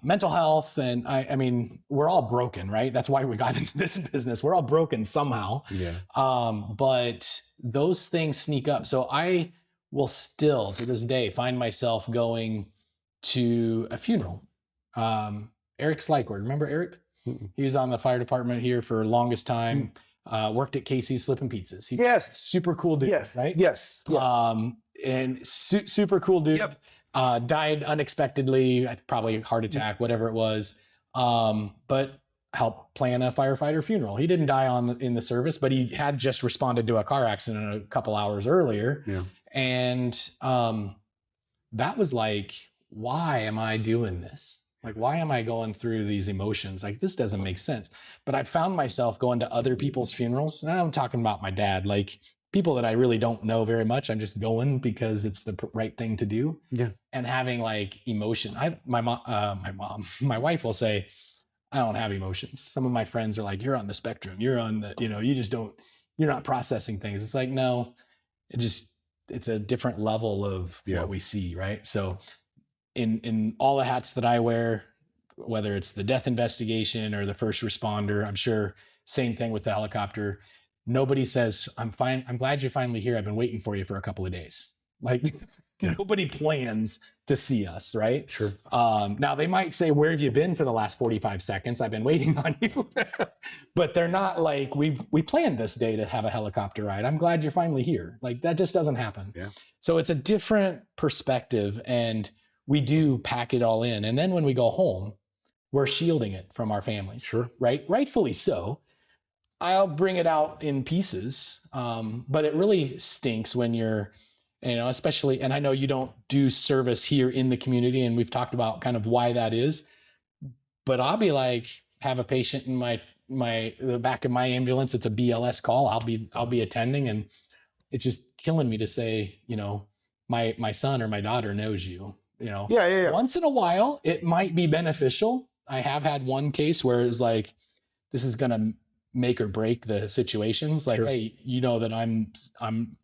mental health, and I mean, we're all broken, right? That's why we got into this business. We're all broken somehow. Yeah. But those things sneak up. So I will still to this day find myself going to a funeral. Eric Slikeward. Remember Eric? He was on the fire department here for the longest time. Worked at Casey's flipping pizzas. Super cool dude. Yes. Right. Yes. And super cool dude. Yep. Died unexpectedly, probably a heart attack, whatever it was. But helped plan a firefighter funeral. He didn't die in the service, but he had just responded to a car accident a couple hours earlier. Yeah. And that was like, why am I doing this? Like, why am I going through these emotions? Like, this doesn't make sense. But I found myself going to other people's funerals. And I'm talking about my dad, like people that I really don't know very much. I'm just going because it's the right thing to do. Yeah. And having like emotion. My wife will say, I don't have emotions. Some of my friends are like, you're on the spectrum. You're on the, you're not processing things. It's like, no, it's a different level of what we see. Right. So in all the hats that I wear, whether it's the death investigation or the first responder, I'm sure same thing with the helicopter. Nobody says, I'm fine. I'm glad you're finally here. I've been waiting for you for a couple of days. Like nobody plans to see us. Right. Sure. Now they might say, where have you been for the last 45 seconds? I've been waiting on you, but they're not like, we planned this day to have a helicopter ride. I'm glad you're finally here. Like that just doesn't happen. Yeah. So it's a different perspective, and we do pack it all in. And then when we go home, we're shielding it from our families. Sure. Right. Rightfully so. I'll bring it out in pieces. But it really stinks when you're, especially, and I know you don't do service here in the community, and we've talked about kind of why that is, but I'll be like, have a patient in the back of my ambulance. It's a BLS call. I'll be attending, and it's just killing me to say, my son or my daughter knows you. Once in a while, it might be beneficial. I have had one case where it was like, this is going to make or break the situations. Like, Sure. hey, you know that I'm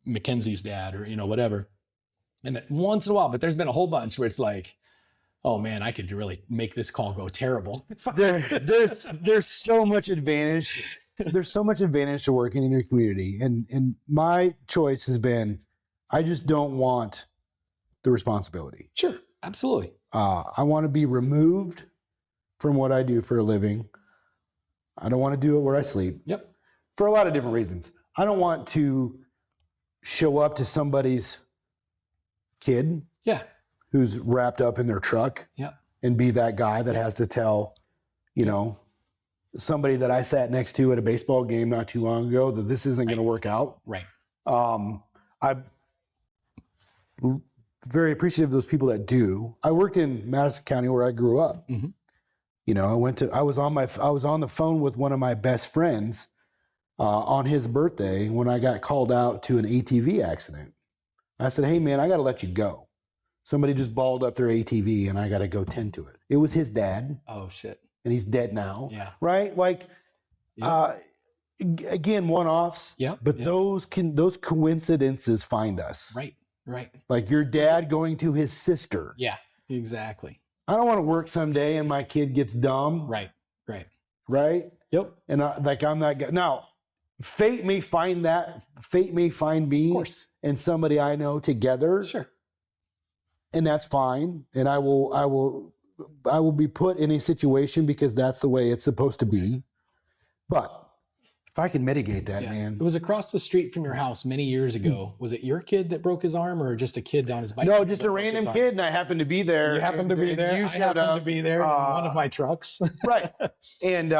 Mackenzie's dad, or, you know, whatever. And once in a while, but there's been a whole bunch where it's like, oh man, I could really make this call go terrible. There's so much advantage. There's so much advantage to working in your community. And my choice has been, I just don't want the responsibility. Sure. Absolutely. I want to be removed from what I do for a living. I don't want to do it where I sleep. Yep. For a lot of different reasons. I don't want to show up to somebody's kid. Yeah. Who's wrapped up in their truck. Yep. And be that guy that has to tell, you know, somebody that I sat next to at a baseball game not too long ago that this isn't going to work out. Right. I'm very appreciative of those people that do. I worked in Madison County where I grew up. Mm-hmm. You know, I was on the phone with one of my best friends on his birthday when I got called out to an ATV accident. I said, hey man, I got to let you go. Somebody just balled up their ATV and I got to go tend to it. It was his dad. Oh shit. And he's dead now. Yeah. Right. Like, again, one-offs. Yeah. But those coincidences find us. Right. Right. Like your dad going to his sister. Yeah, exactly. I don't want to work someday and my kid gets dumb. Right. Right. Right. Yep. And I'm that guy. Now, fate may find me Of course. and somebody I know together. Sure. And that's fine. And I will be put in a situation because that's the way it's supposed to be. But if I can mitigate that, man. It was across the street from your house many years ago. Was it your kid that broke his arm, or just a kid down his bike? No, just a random kid, and I happened to be there. You happened to be there. I happened to be there in one of my trucks. Right. And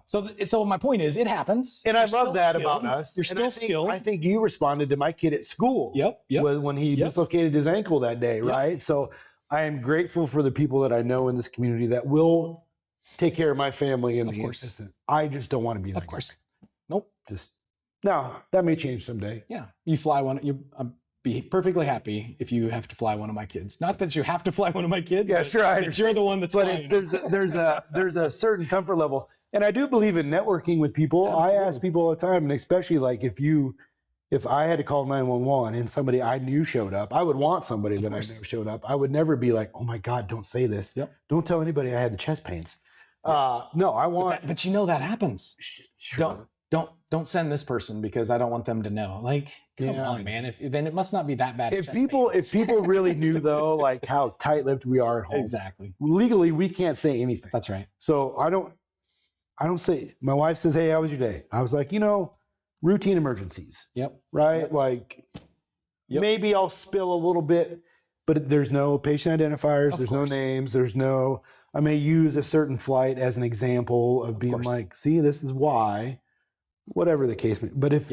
so my point is, it happens. And I love that about us. You're still skilled. I think you responded to my kid at school. Yep. When he dislocated his ankle that day, right? So I am grateful for the people that I know in this community that will take care of my family in the instant. I just don't want to be that. Of course. Nope. No, that may change someday. Yeah. You fly one. I'd be perfectly happy if you have to fly one of my kids. Not that you have to fly one of my kids. Yeah, sure. But you're the one that's flying. There's a certain comfort level. And I do believe in networking with people. Absolutely. I ask people all the time, and especially like if I had to call 911 and somebody I knew showed up, I would want somebody that I knew showed up. I would never be like, oh my God, don't say this. Yep. Don't tell anybody I had the chest pains. No, I want. But you know that happens. Sure. Don't send this person because I don't want them to know. Like, come on, man. Then it must not be that bad. If people really knew though, like how tight-lipped we are at home. Exactly. Legally, we can't say anything. That's right. So I don't say. My wife says, "Hey, how was your day?" I was like, routine emergencies. Yep. Right. Yep. Like, maybe I'll spill a little bit, but there's no patient identifiers. There's no names. I may use a certain flight as an example of being like, see, this is why. Whatever the case may be. But if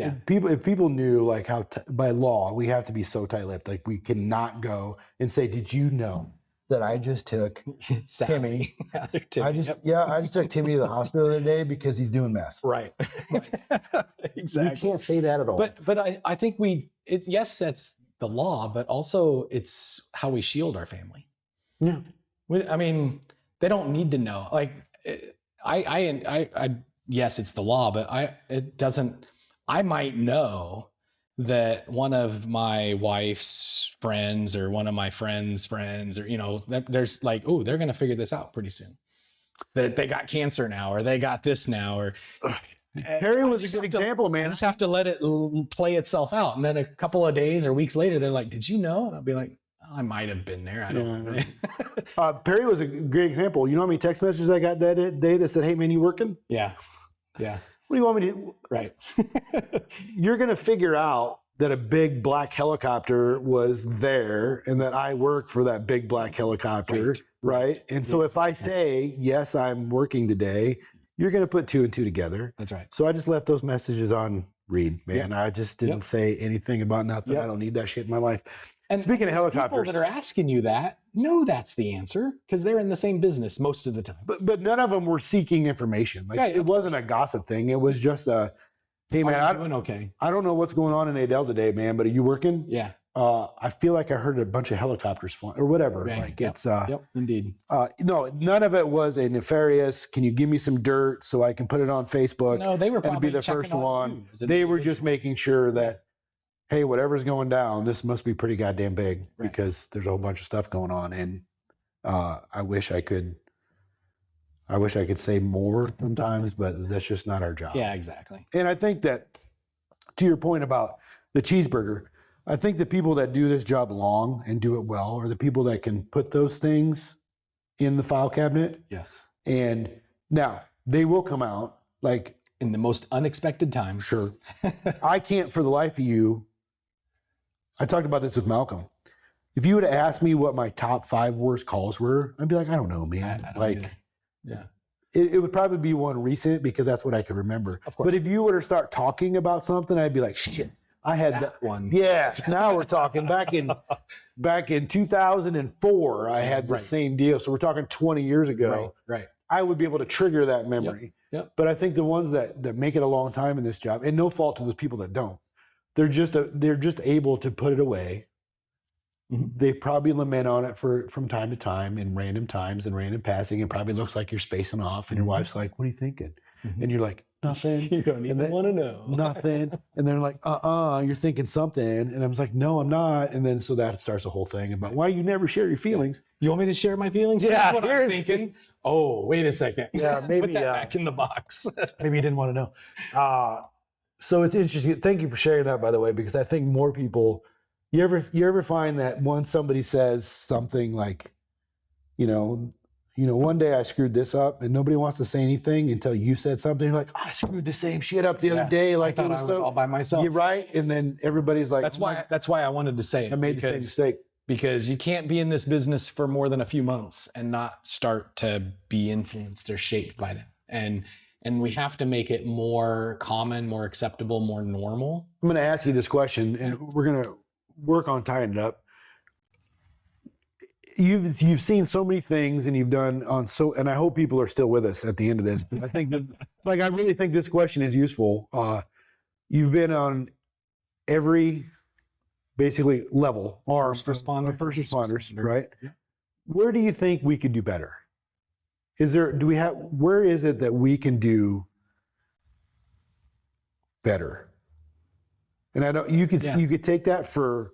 people knew like how by law we have to be so tight-lipped, like we cannot go and say, did you know that I just took Timmy? I just took Timmy to the hospital the other day because he's doing meth. Right. Exactly. You can't say that at all. But I think yes, that's the law, but also it's how we shield our family. Yeah. I mean, they don't need to know. Like yes, it's the law, but I might know that one of my wife's friends or one of my friends' friends, or, there's like, oh, they're going to figure this out pretty soon. That they got cancer now, or they got this now, or Perry was a good example, man. I just have to let it play itself out. And then a couple of days or weeks later, they're like, did you know? And I'll be like, I might have been there. I don't know. Perry was a great example. You know how many text messages I got that day that said, hey man, you working? Yeah. Yeah. What do you want me to do? Right. You're going to figure out that a big black helicopter was there and that I worked for that big black helicopter. Right. And so if I say, yes, I'm working today, you're going to put two and two together. That's right. So I just left those messages on read, man. I just didn't say anything about nothing. I don't need that shit in my life. And speaking of helicopters, people that are asking you that know that's the answer because they're in the same business most of the time. But none of them were seeking information. Like it wasn't a gossip thing. It was just a, hey man, doing okay. I don't know what's going on in Adele today, man. But are you working? Yeah. I feel like I heard a bunch of helicopters flying or whatever. Right. Like Yep. it's, Yep, indeed. no, none of it was a nefarious. Can you give me some dirt so I can put it on Facebook? No, they were And probably be the checking first on one. you as an They were just individual. making sure that, hey, whatever's going down, this must be pretty goddamn big Right. because there's a whole bunch of stuff going on. And I wish I could say more sometimes, but that's just not our job. Yeah, exactly. And I think that, to your point about the cheeseburger, I think the people that do this job long and do it well are the people that can put those things in the file cabinet. Yes. And now they will come out like, In the most unexpected times. sure. I can't for the life of you. I talked about this with Malcolm. If you would have asked me what my top 5 worst calls were, I'd be like, I don't know, man. I don't like, either. Yeah. it would probably be one recent because that's what I could remember. Of course. But if you were to start talking about something, I'd be like, shit, I had that one. Yeah, now we're talking back in 2004. I had the Right. same deal. So we're talking 20 years ago. Right. I would be able to trigger that memory. Yep. But I think the ones that make it a long time in this job, and no fault to the people that don't, they're just able to put it away. Mhm. They probably lament on it from time to time in random times and random passing. It probably looks like you're spacing off, and your Mhm. wife's like, "What are you thinking?" Mhm. And you're like, "Nothing." You don't even then- want to know. Nothing. And they're like, you're thinking something. And I was like, no, I'm not. And then so that starts a whole thing about why you never share your feelings. You want me to share my feelings? Yeah, Here's what I'm here's- thinking. Oh, wait a second. Yeah, maybe, Put that back in the box. Maybe you didn't want to know. So it's interesting. Thank you for sharing that, by the way, because I think more people, you ever find that once somebody says something like, one day I screwed this up and nobody wants to say anything until you said something. You're like, I screwed the same shit up the other day. Like I thought I was all by myself. You're right. And then everybody's like, That's why I wanted to say it. I made the same mistake. Because you can't be in this business for more than a few months and not start to be influenced or shaped by them. And we have to make it more common, more acceptable, more normal. I'm going to ask you this question, and we're going to work on tying it up. You've seen so many things, and you've done and I hope people are still with us at the end of this. I think that, I really think this question is useful. You've been on every basically level, First responders, right? Yeah. Where do you think we could do better? Where is it that we can do better? And I know you could take that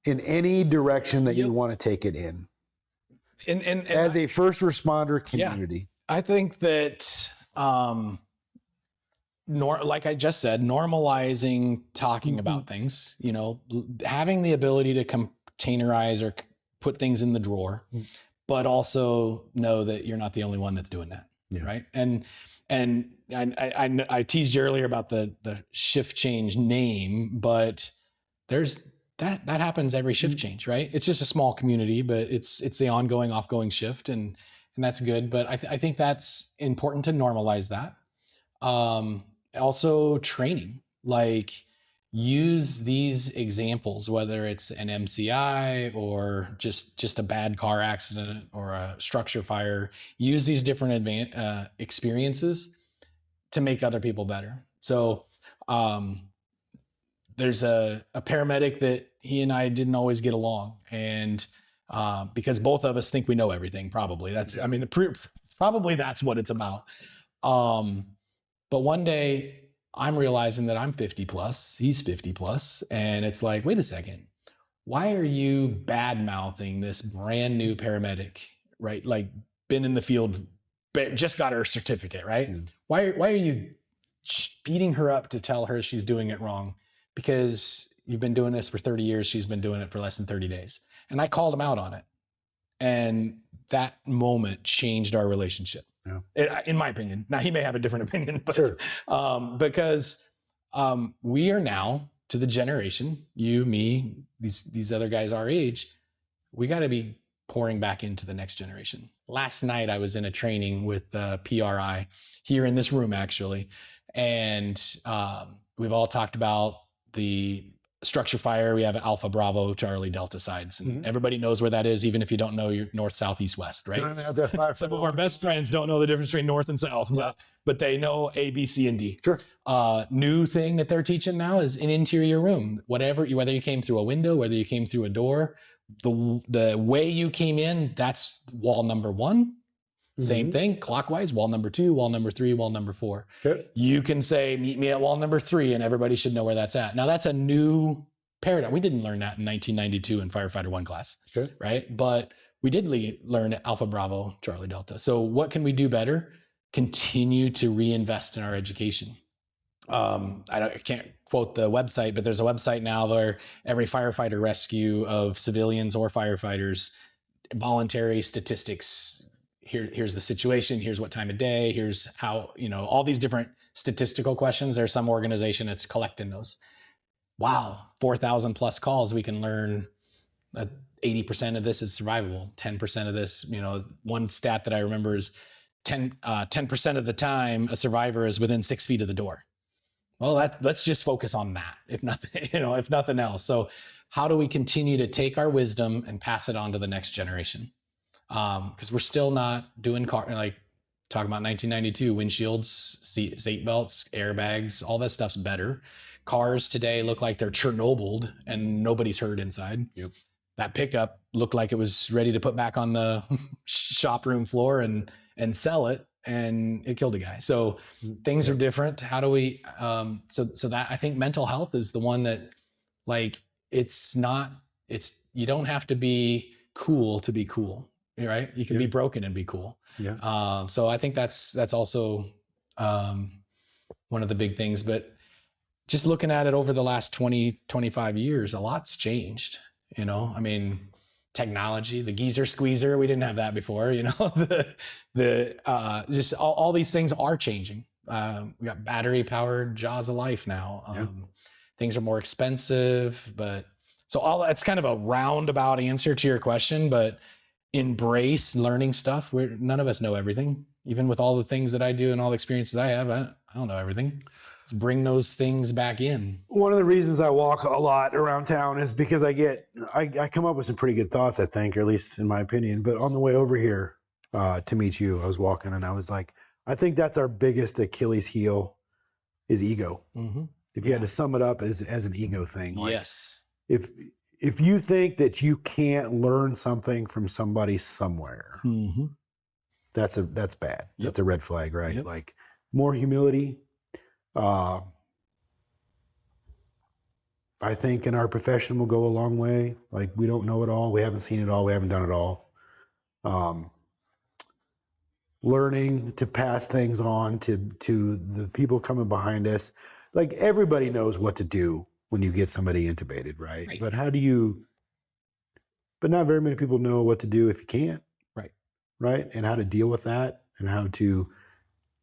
in any direction that you want to take it in. And as a first responder community. I think that, like I just said, normalizing talking about things, having the ability to containerize or put things in the drawer, but also know that you're not the only one that's doing that. Yeah. Right. And I teased you earlier about the shift change name, but that happens every shift change, right? It's just a small community, but it's the ongoing, offgoing shift, and that's good. But I think that's important to normalize that. Also training, like use these examples, whether it's an MCI or just a bad car accident or a structure fire, use these different experiences to make other people better. So, there's a paramedic that he and I didn't always get along. And because both of us think we know everything, probably probably that's what it's about. But one day I'm realizing that I'm 50 plus, he's 50 plus. And it's like, wait a second, why are you bad mouthing this brand new paramedic, right? Like been in the field, just got her certificate, right? Mm. Why are you beating her up to tell her she's doing it wrong? Because you've been doing this for 30 years. She's been doing it for less than 30 days. And I called him out on it. And that moment changed our relationship. Yeah. In my opinion. Now he may have a different opinion, but sure. Because we are now to the generation, you, me, these other guys our age, we got to be pouring back into the next generation. Last night I was in a training with PRI here in this room actually. And we've all talked about the structure fire, we have Alpha, Bravo, Charlie, Delta sides. And everybody knows where that is, even if you don't know your north, south, east, west, right? Some of our best friends don't know the difference between north and south, but they know A, B, C, and D. Sure. New thing that they're teaching now is an interior room. Whether you came through a window, whether you came through a door, the way you came in, that's wall number 1. Same thing, clockwise, wall number 2, wall number 3, wall number 4. Okay. You can say, meet me at wall number 3, and everybody should know where that's at. Now, that's a new paradigm. We didn't learn that in 1992 in Firefighter 1 class, right? But we did learn Alpha, Bravo, Charlie, Delta. So what can we do better? Continue to reinvest in our education. I can't quote the website, but there's a website now where every firefighter rescue of civilians or firefighters, voluntary statistics. Here's the situation. Here's what time of day. Here's how, all these different statistical questions. There's some organization that's collecting those. Wow. 4,000 plus calls. We can learn that 80% of this is survivable. 10% of this, one stat that I remember is 10% of the time a survivor is within 6 feet of the door. Well, let's just focus on that. If nothing else. So how do we continue to take our wisdom and pass it on to the next generation? Because we're still not doing talking about 1992 windshields, seat belts, airbags, all that stuff's better. Cars today look like they're Chernobyled and nobody's hurt inside. Yep. That pickup looked like it was ready to put back on the shop room floor and sell it, and it killed a guy. So things are different. How do we? So that, I think mental health is the one that, you don't have to be cool to be cool. Right? You can be broken and be cool. Yeah. So I think that's also one of the big things, but just looking at it over the last 20, 25 years, a lot's changed, technology, the geyser squeezer, we didn't have that before, just all these things are changing. We got battery powered jaws of life now. Things are more expensive, but so all that's kind of a roundabout answer to your question, but embrace learning stuff. None of us know everything. Even with all the things that I do and all the experiences I have, I don't know everything. Let's bring those things back in. One of the reasons I walk a lot around town is because I come up with some pretty good thoughts, I think, or at least in my opinion. But on the way over here to meet you, I was walking and I was like, I think that's our biggest Achilles heel is ego. Mm-hmm. If you had to sum it up as an ego thing. Yes. If you think that you can't learn something from somebody somewhere, that's bad. Yep. That's a red flag, right? Yep. Like more humility. I think in our profession will go a long way. Like we don't know it all. We haven't seen it all. We haven't done it all. Learning to pass things on to the people coming behind us. Like everybody knows what to do when you get somebody intubated, right? But but not very many people know what to do if you can't. Right. And how to deal with that and how to,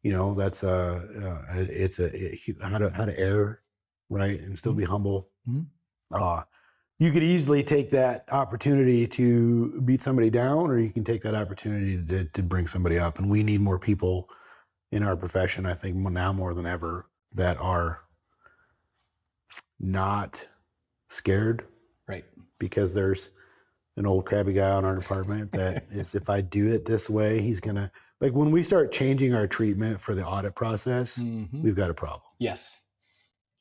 that's how to err, right. And still be humble. Mm-hmm. You could easily take that opportunity to beat somebody down, or you can take that opportunity to bring somebody up. And we need more people in our profession, I think now more than ever, that are not scared, right? Because there's an old crabby guy on our department that is, if I do it this way, he's gonna, like when we start changing our treatment for the audit process, we've got a problem. Yes.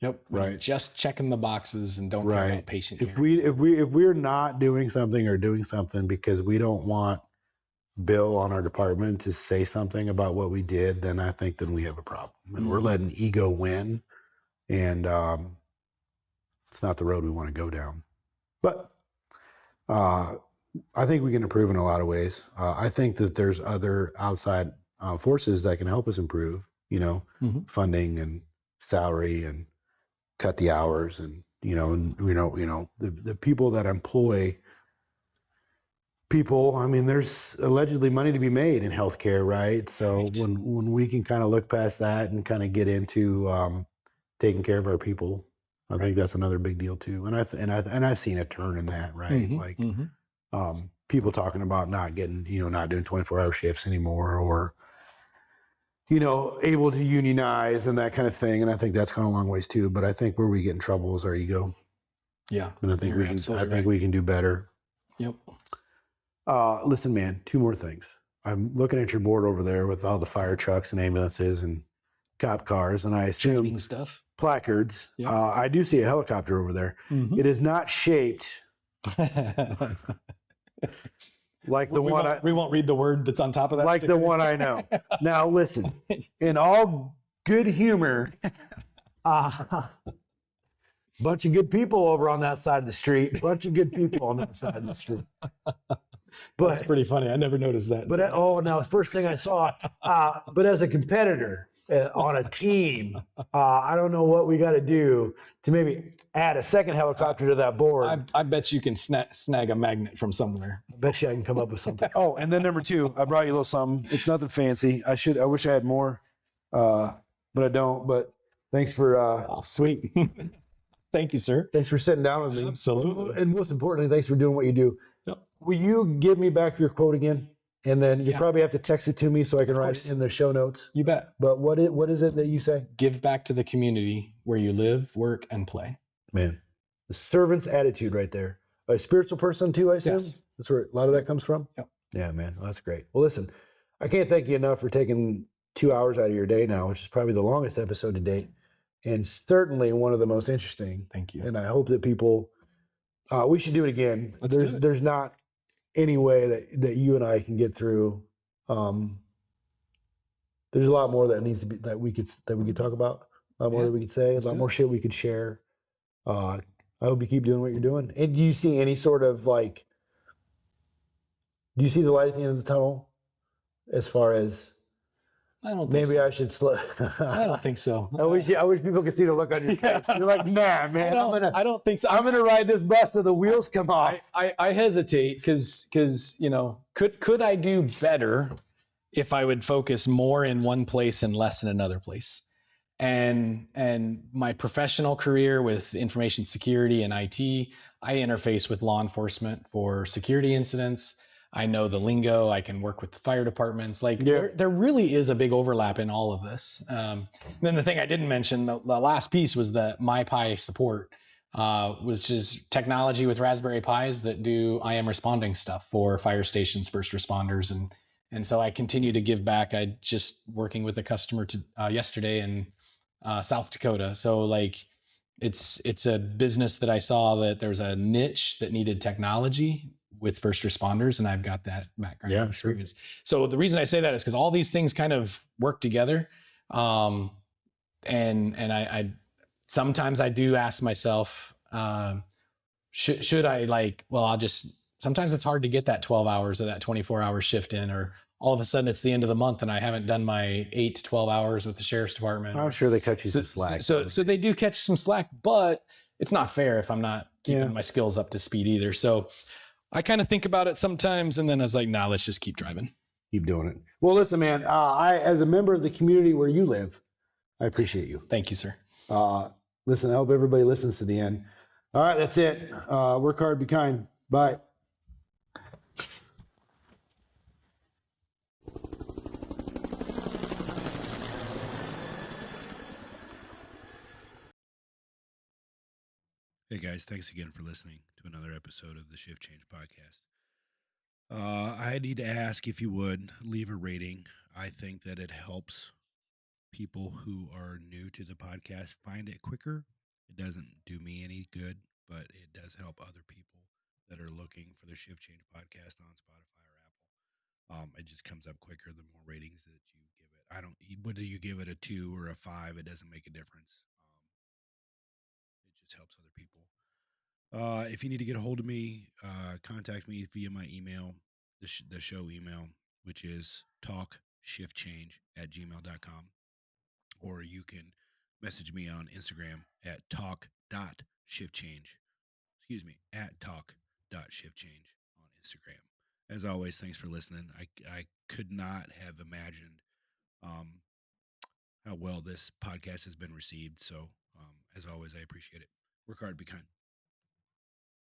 Yep. Right. Just checking the boxes and don't care about patient care. If we're not doing something because we don't want Bill on our department to say something about what we did, then I think we have a problem. And we're letting ego win, and it's not the road we want to go down. But I think we can improve in a lot of ways. I think that there's other outside forces that can help us improve, funding and salary and cut the hours and, the people that employ people. I mean, there's allegedly money to be made in healthcare, right? So when we can kind of look past that and kind of get into taking care of our people, I think that's another big deal too. And I've seen a turn in that, right? People talking about not doing 24-hour shifts anymore, or, able to unionize and that kind of thing. And I think that's gone a long ways too. But I think where we get in trouble is our ego. Yeah. And I think You're we can. I absolutely think right. we can do better. Yep. Listen, man. 2 more things. I'm looking at your board over there with all the fire trucks and ambulances and cop cars, and I assume Training stuff. placards. Yep. I do see a helicopter over there. Mhm. It is not shaped like the one. We won't read the word that's on top of that. Like the one I know. Now, listen. In all good humor, bunch of good people over on that side of the street. Bunch of good people on that side of the street. But That's pretty funny. I never noticed that. But now the first thing I saw. But as a competitor on a team, I don't know what we got to do to maybe add a second helicopter to that board. I bet you can snag a magnet from somewhere. I bet you I can come up with something. Oh, and then number 2, I brought you a little something. It's nothing fancy. I wish I had more, but I don't. But thanks for. Oh, sweet. Thank you, sir. Thanks for sitting down with me. Absolutely. And most importantly, thanks for doing what you do. Yep. Will you give me back your quote again? And then you probably have to text it to me so I can write it in the show notes. You bet. But what is it that you say? Give back to the community where you live, work, and play. Man, the servant's attitude right there. A spiritual person too, I assume? Yes. That's where a lot of that comes from? Yep. Yeah, man. Well, that's great. Well, listen, I can't thank you enough for taking 2 hours out of your day now, which is probably the longest episode to date. And certainly one of the most interesting. Thank you. And I hope that people, we should do it again. Let's do it. There's not any way that you and I can get through. There's a lot more that needs to be, that we could talk about, a lot more that we could say, a lot more shit we could share. I hope you keep doing what you're doing. And do you see any sort of do you see the light at the end of the tunnel as far as, I don't think maybe so. I should slow. I don't think so. I wish people could see the look on your face. You're like, nah, man. I don't think so. I'm gonna ride this bus till the wheels come off. I hesitate because could I do better if I would focus more in one place and less in another place? And my professional career with information security and IT, I interface with law enforcement for security incidents. I know the lingo. I can work with the fire departments. There really is a big overlap in all of this. Then the thing I didn't mention, the last piece was the MyPi support, was just technology with Raspberry Pis that do IM responding stuff for fire stations, first responders, and so I continue to give back. I just working with a customer yesterday in South Dakota. So it's a business that I saw that there's a niche that needed technology with first responders, and I've got that background experience. So the reason I say that is because all these things kind of work together. And I sometimes I do ask myself, should I sometimes it's hard to get that 12 hours or that 24-hour shift in, or all of a sudden it's the end of the month and I haven't done my 8 to 12 hours with the sheriff's department. I'm sure they cut you some slack. So they do catch some slack, but it's not fair if I'm not keeping my skills up to speed either. So I kind of think about it sometimes, and then I was like, nah, let's just keep driving. Keep doing it. Well, listen, man, as a member of the community where you live, I appreciate you. Thank you, sir. Listen, I hope everybody listens to the end. All right, that's it. Work hard, be kind. Bye. Hey guys, thanks again for listening to another episode of the Shift Change Podcast. I need to ask if you would leave a rating. I think that it helps people who are new to the podcast find it quicker. It doesn't do me any good, but it does help other people that are looking for the Shift Change Podcast on Spotify or Apple. It just comes up quicker the more ratings that you give it. Whether you give it a 2 or a 5, it doesn't make a difference. It just helps other people. If you need to get a hold of me, contact me via my email, the show email, which is talkshiftchange@gmail.com. Or you can message me on Instagram at talk.shiftchange. At talk.shiftchange on Instagram. As always, thanks for listening. I could not have imagined how well this podcast has been received. So, as always, I appreciate it. Work hard, be kind.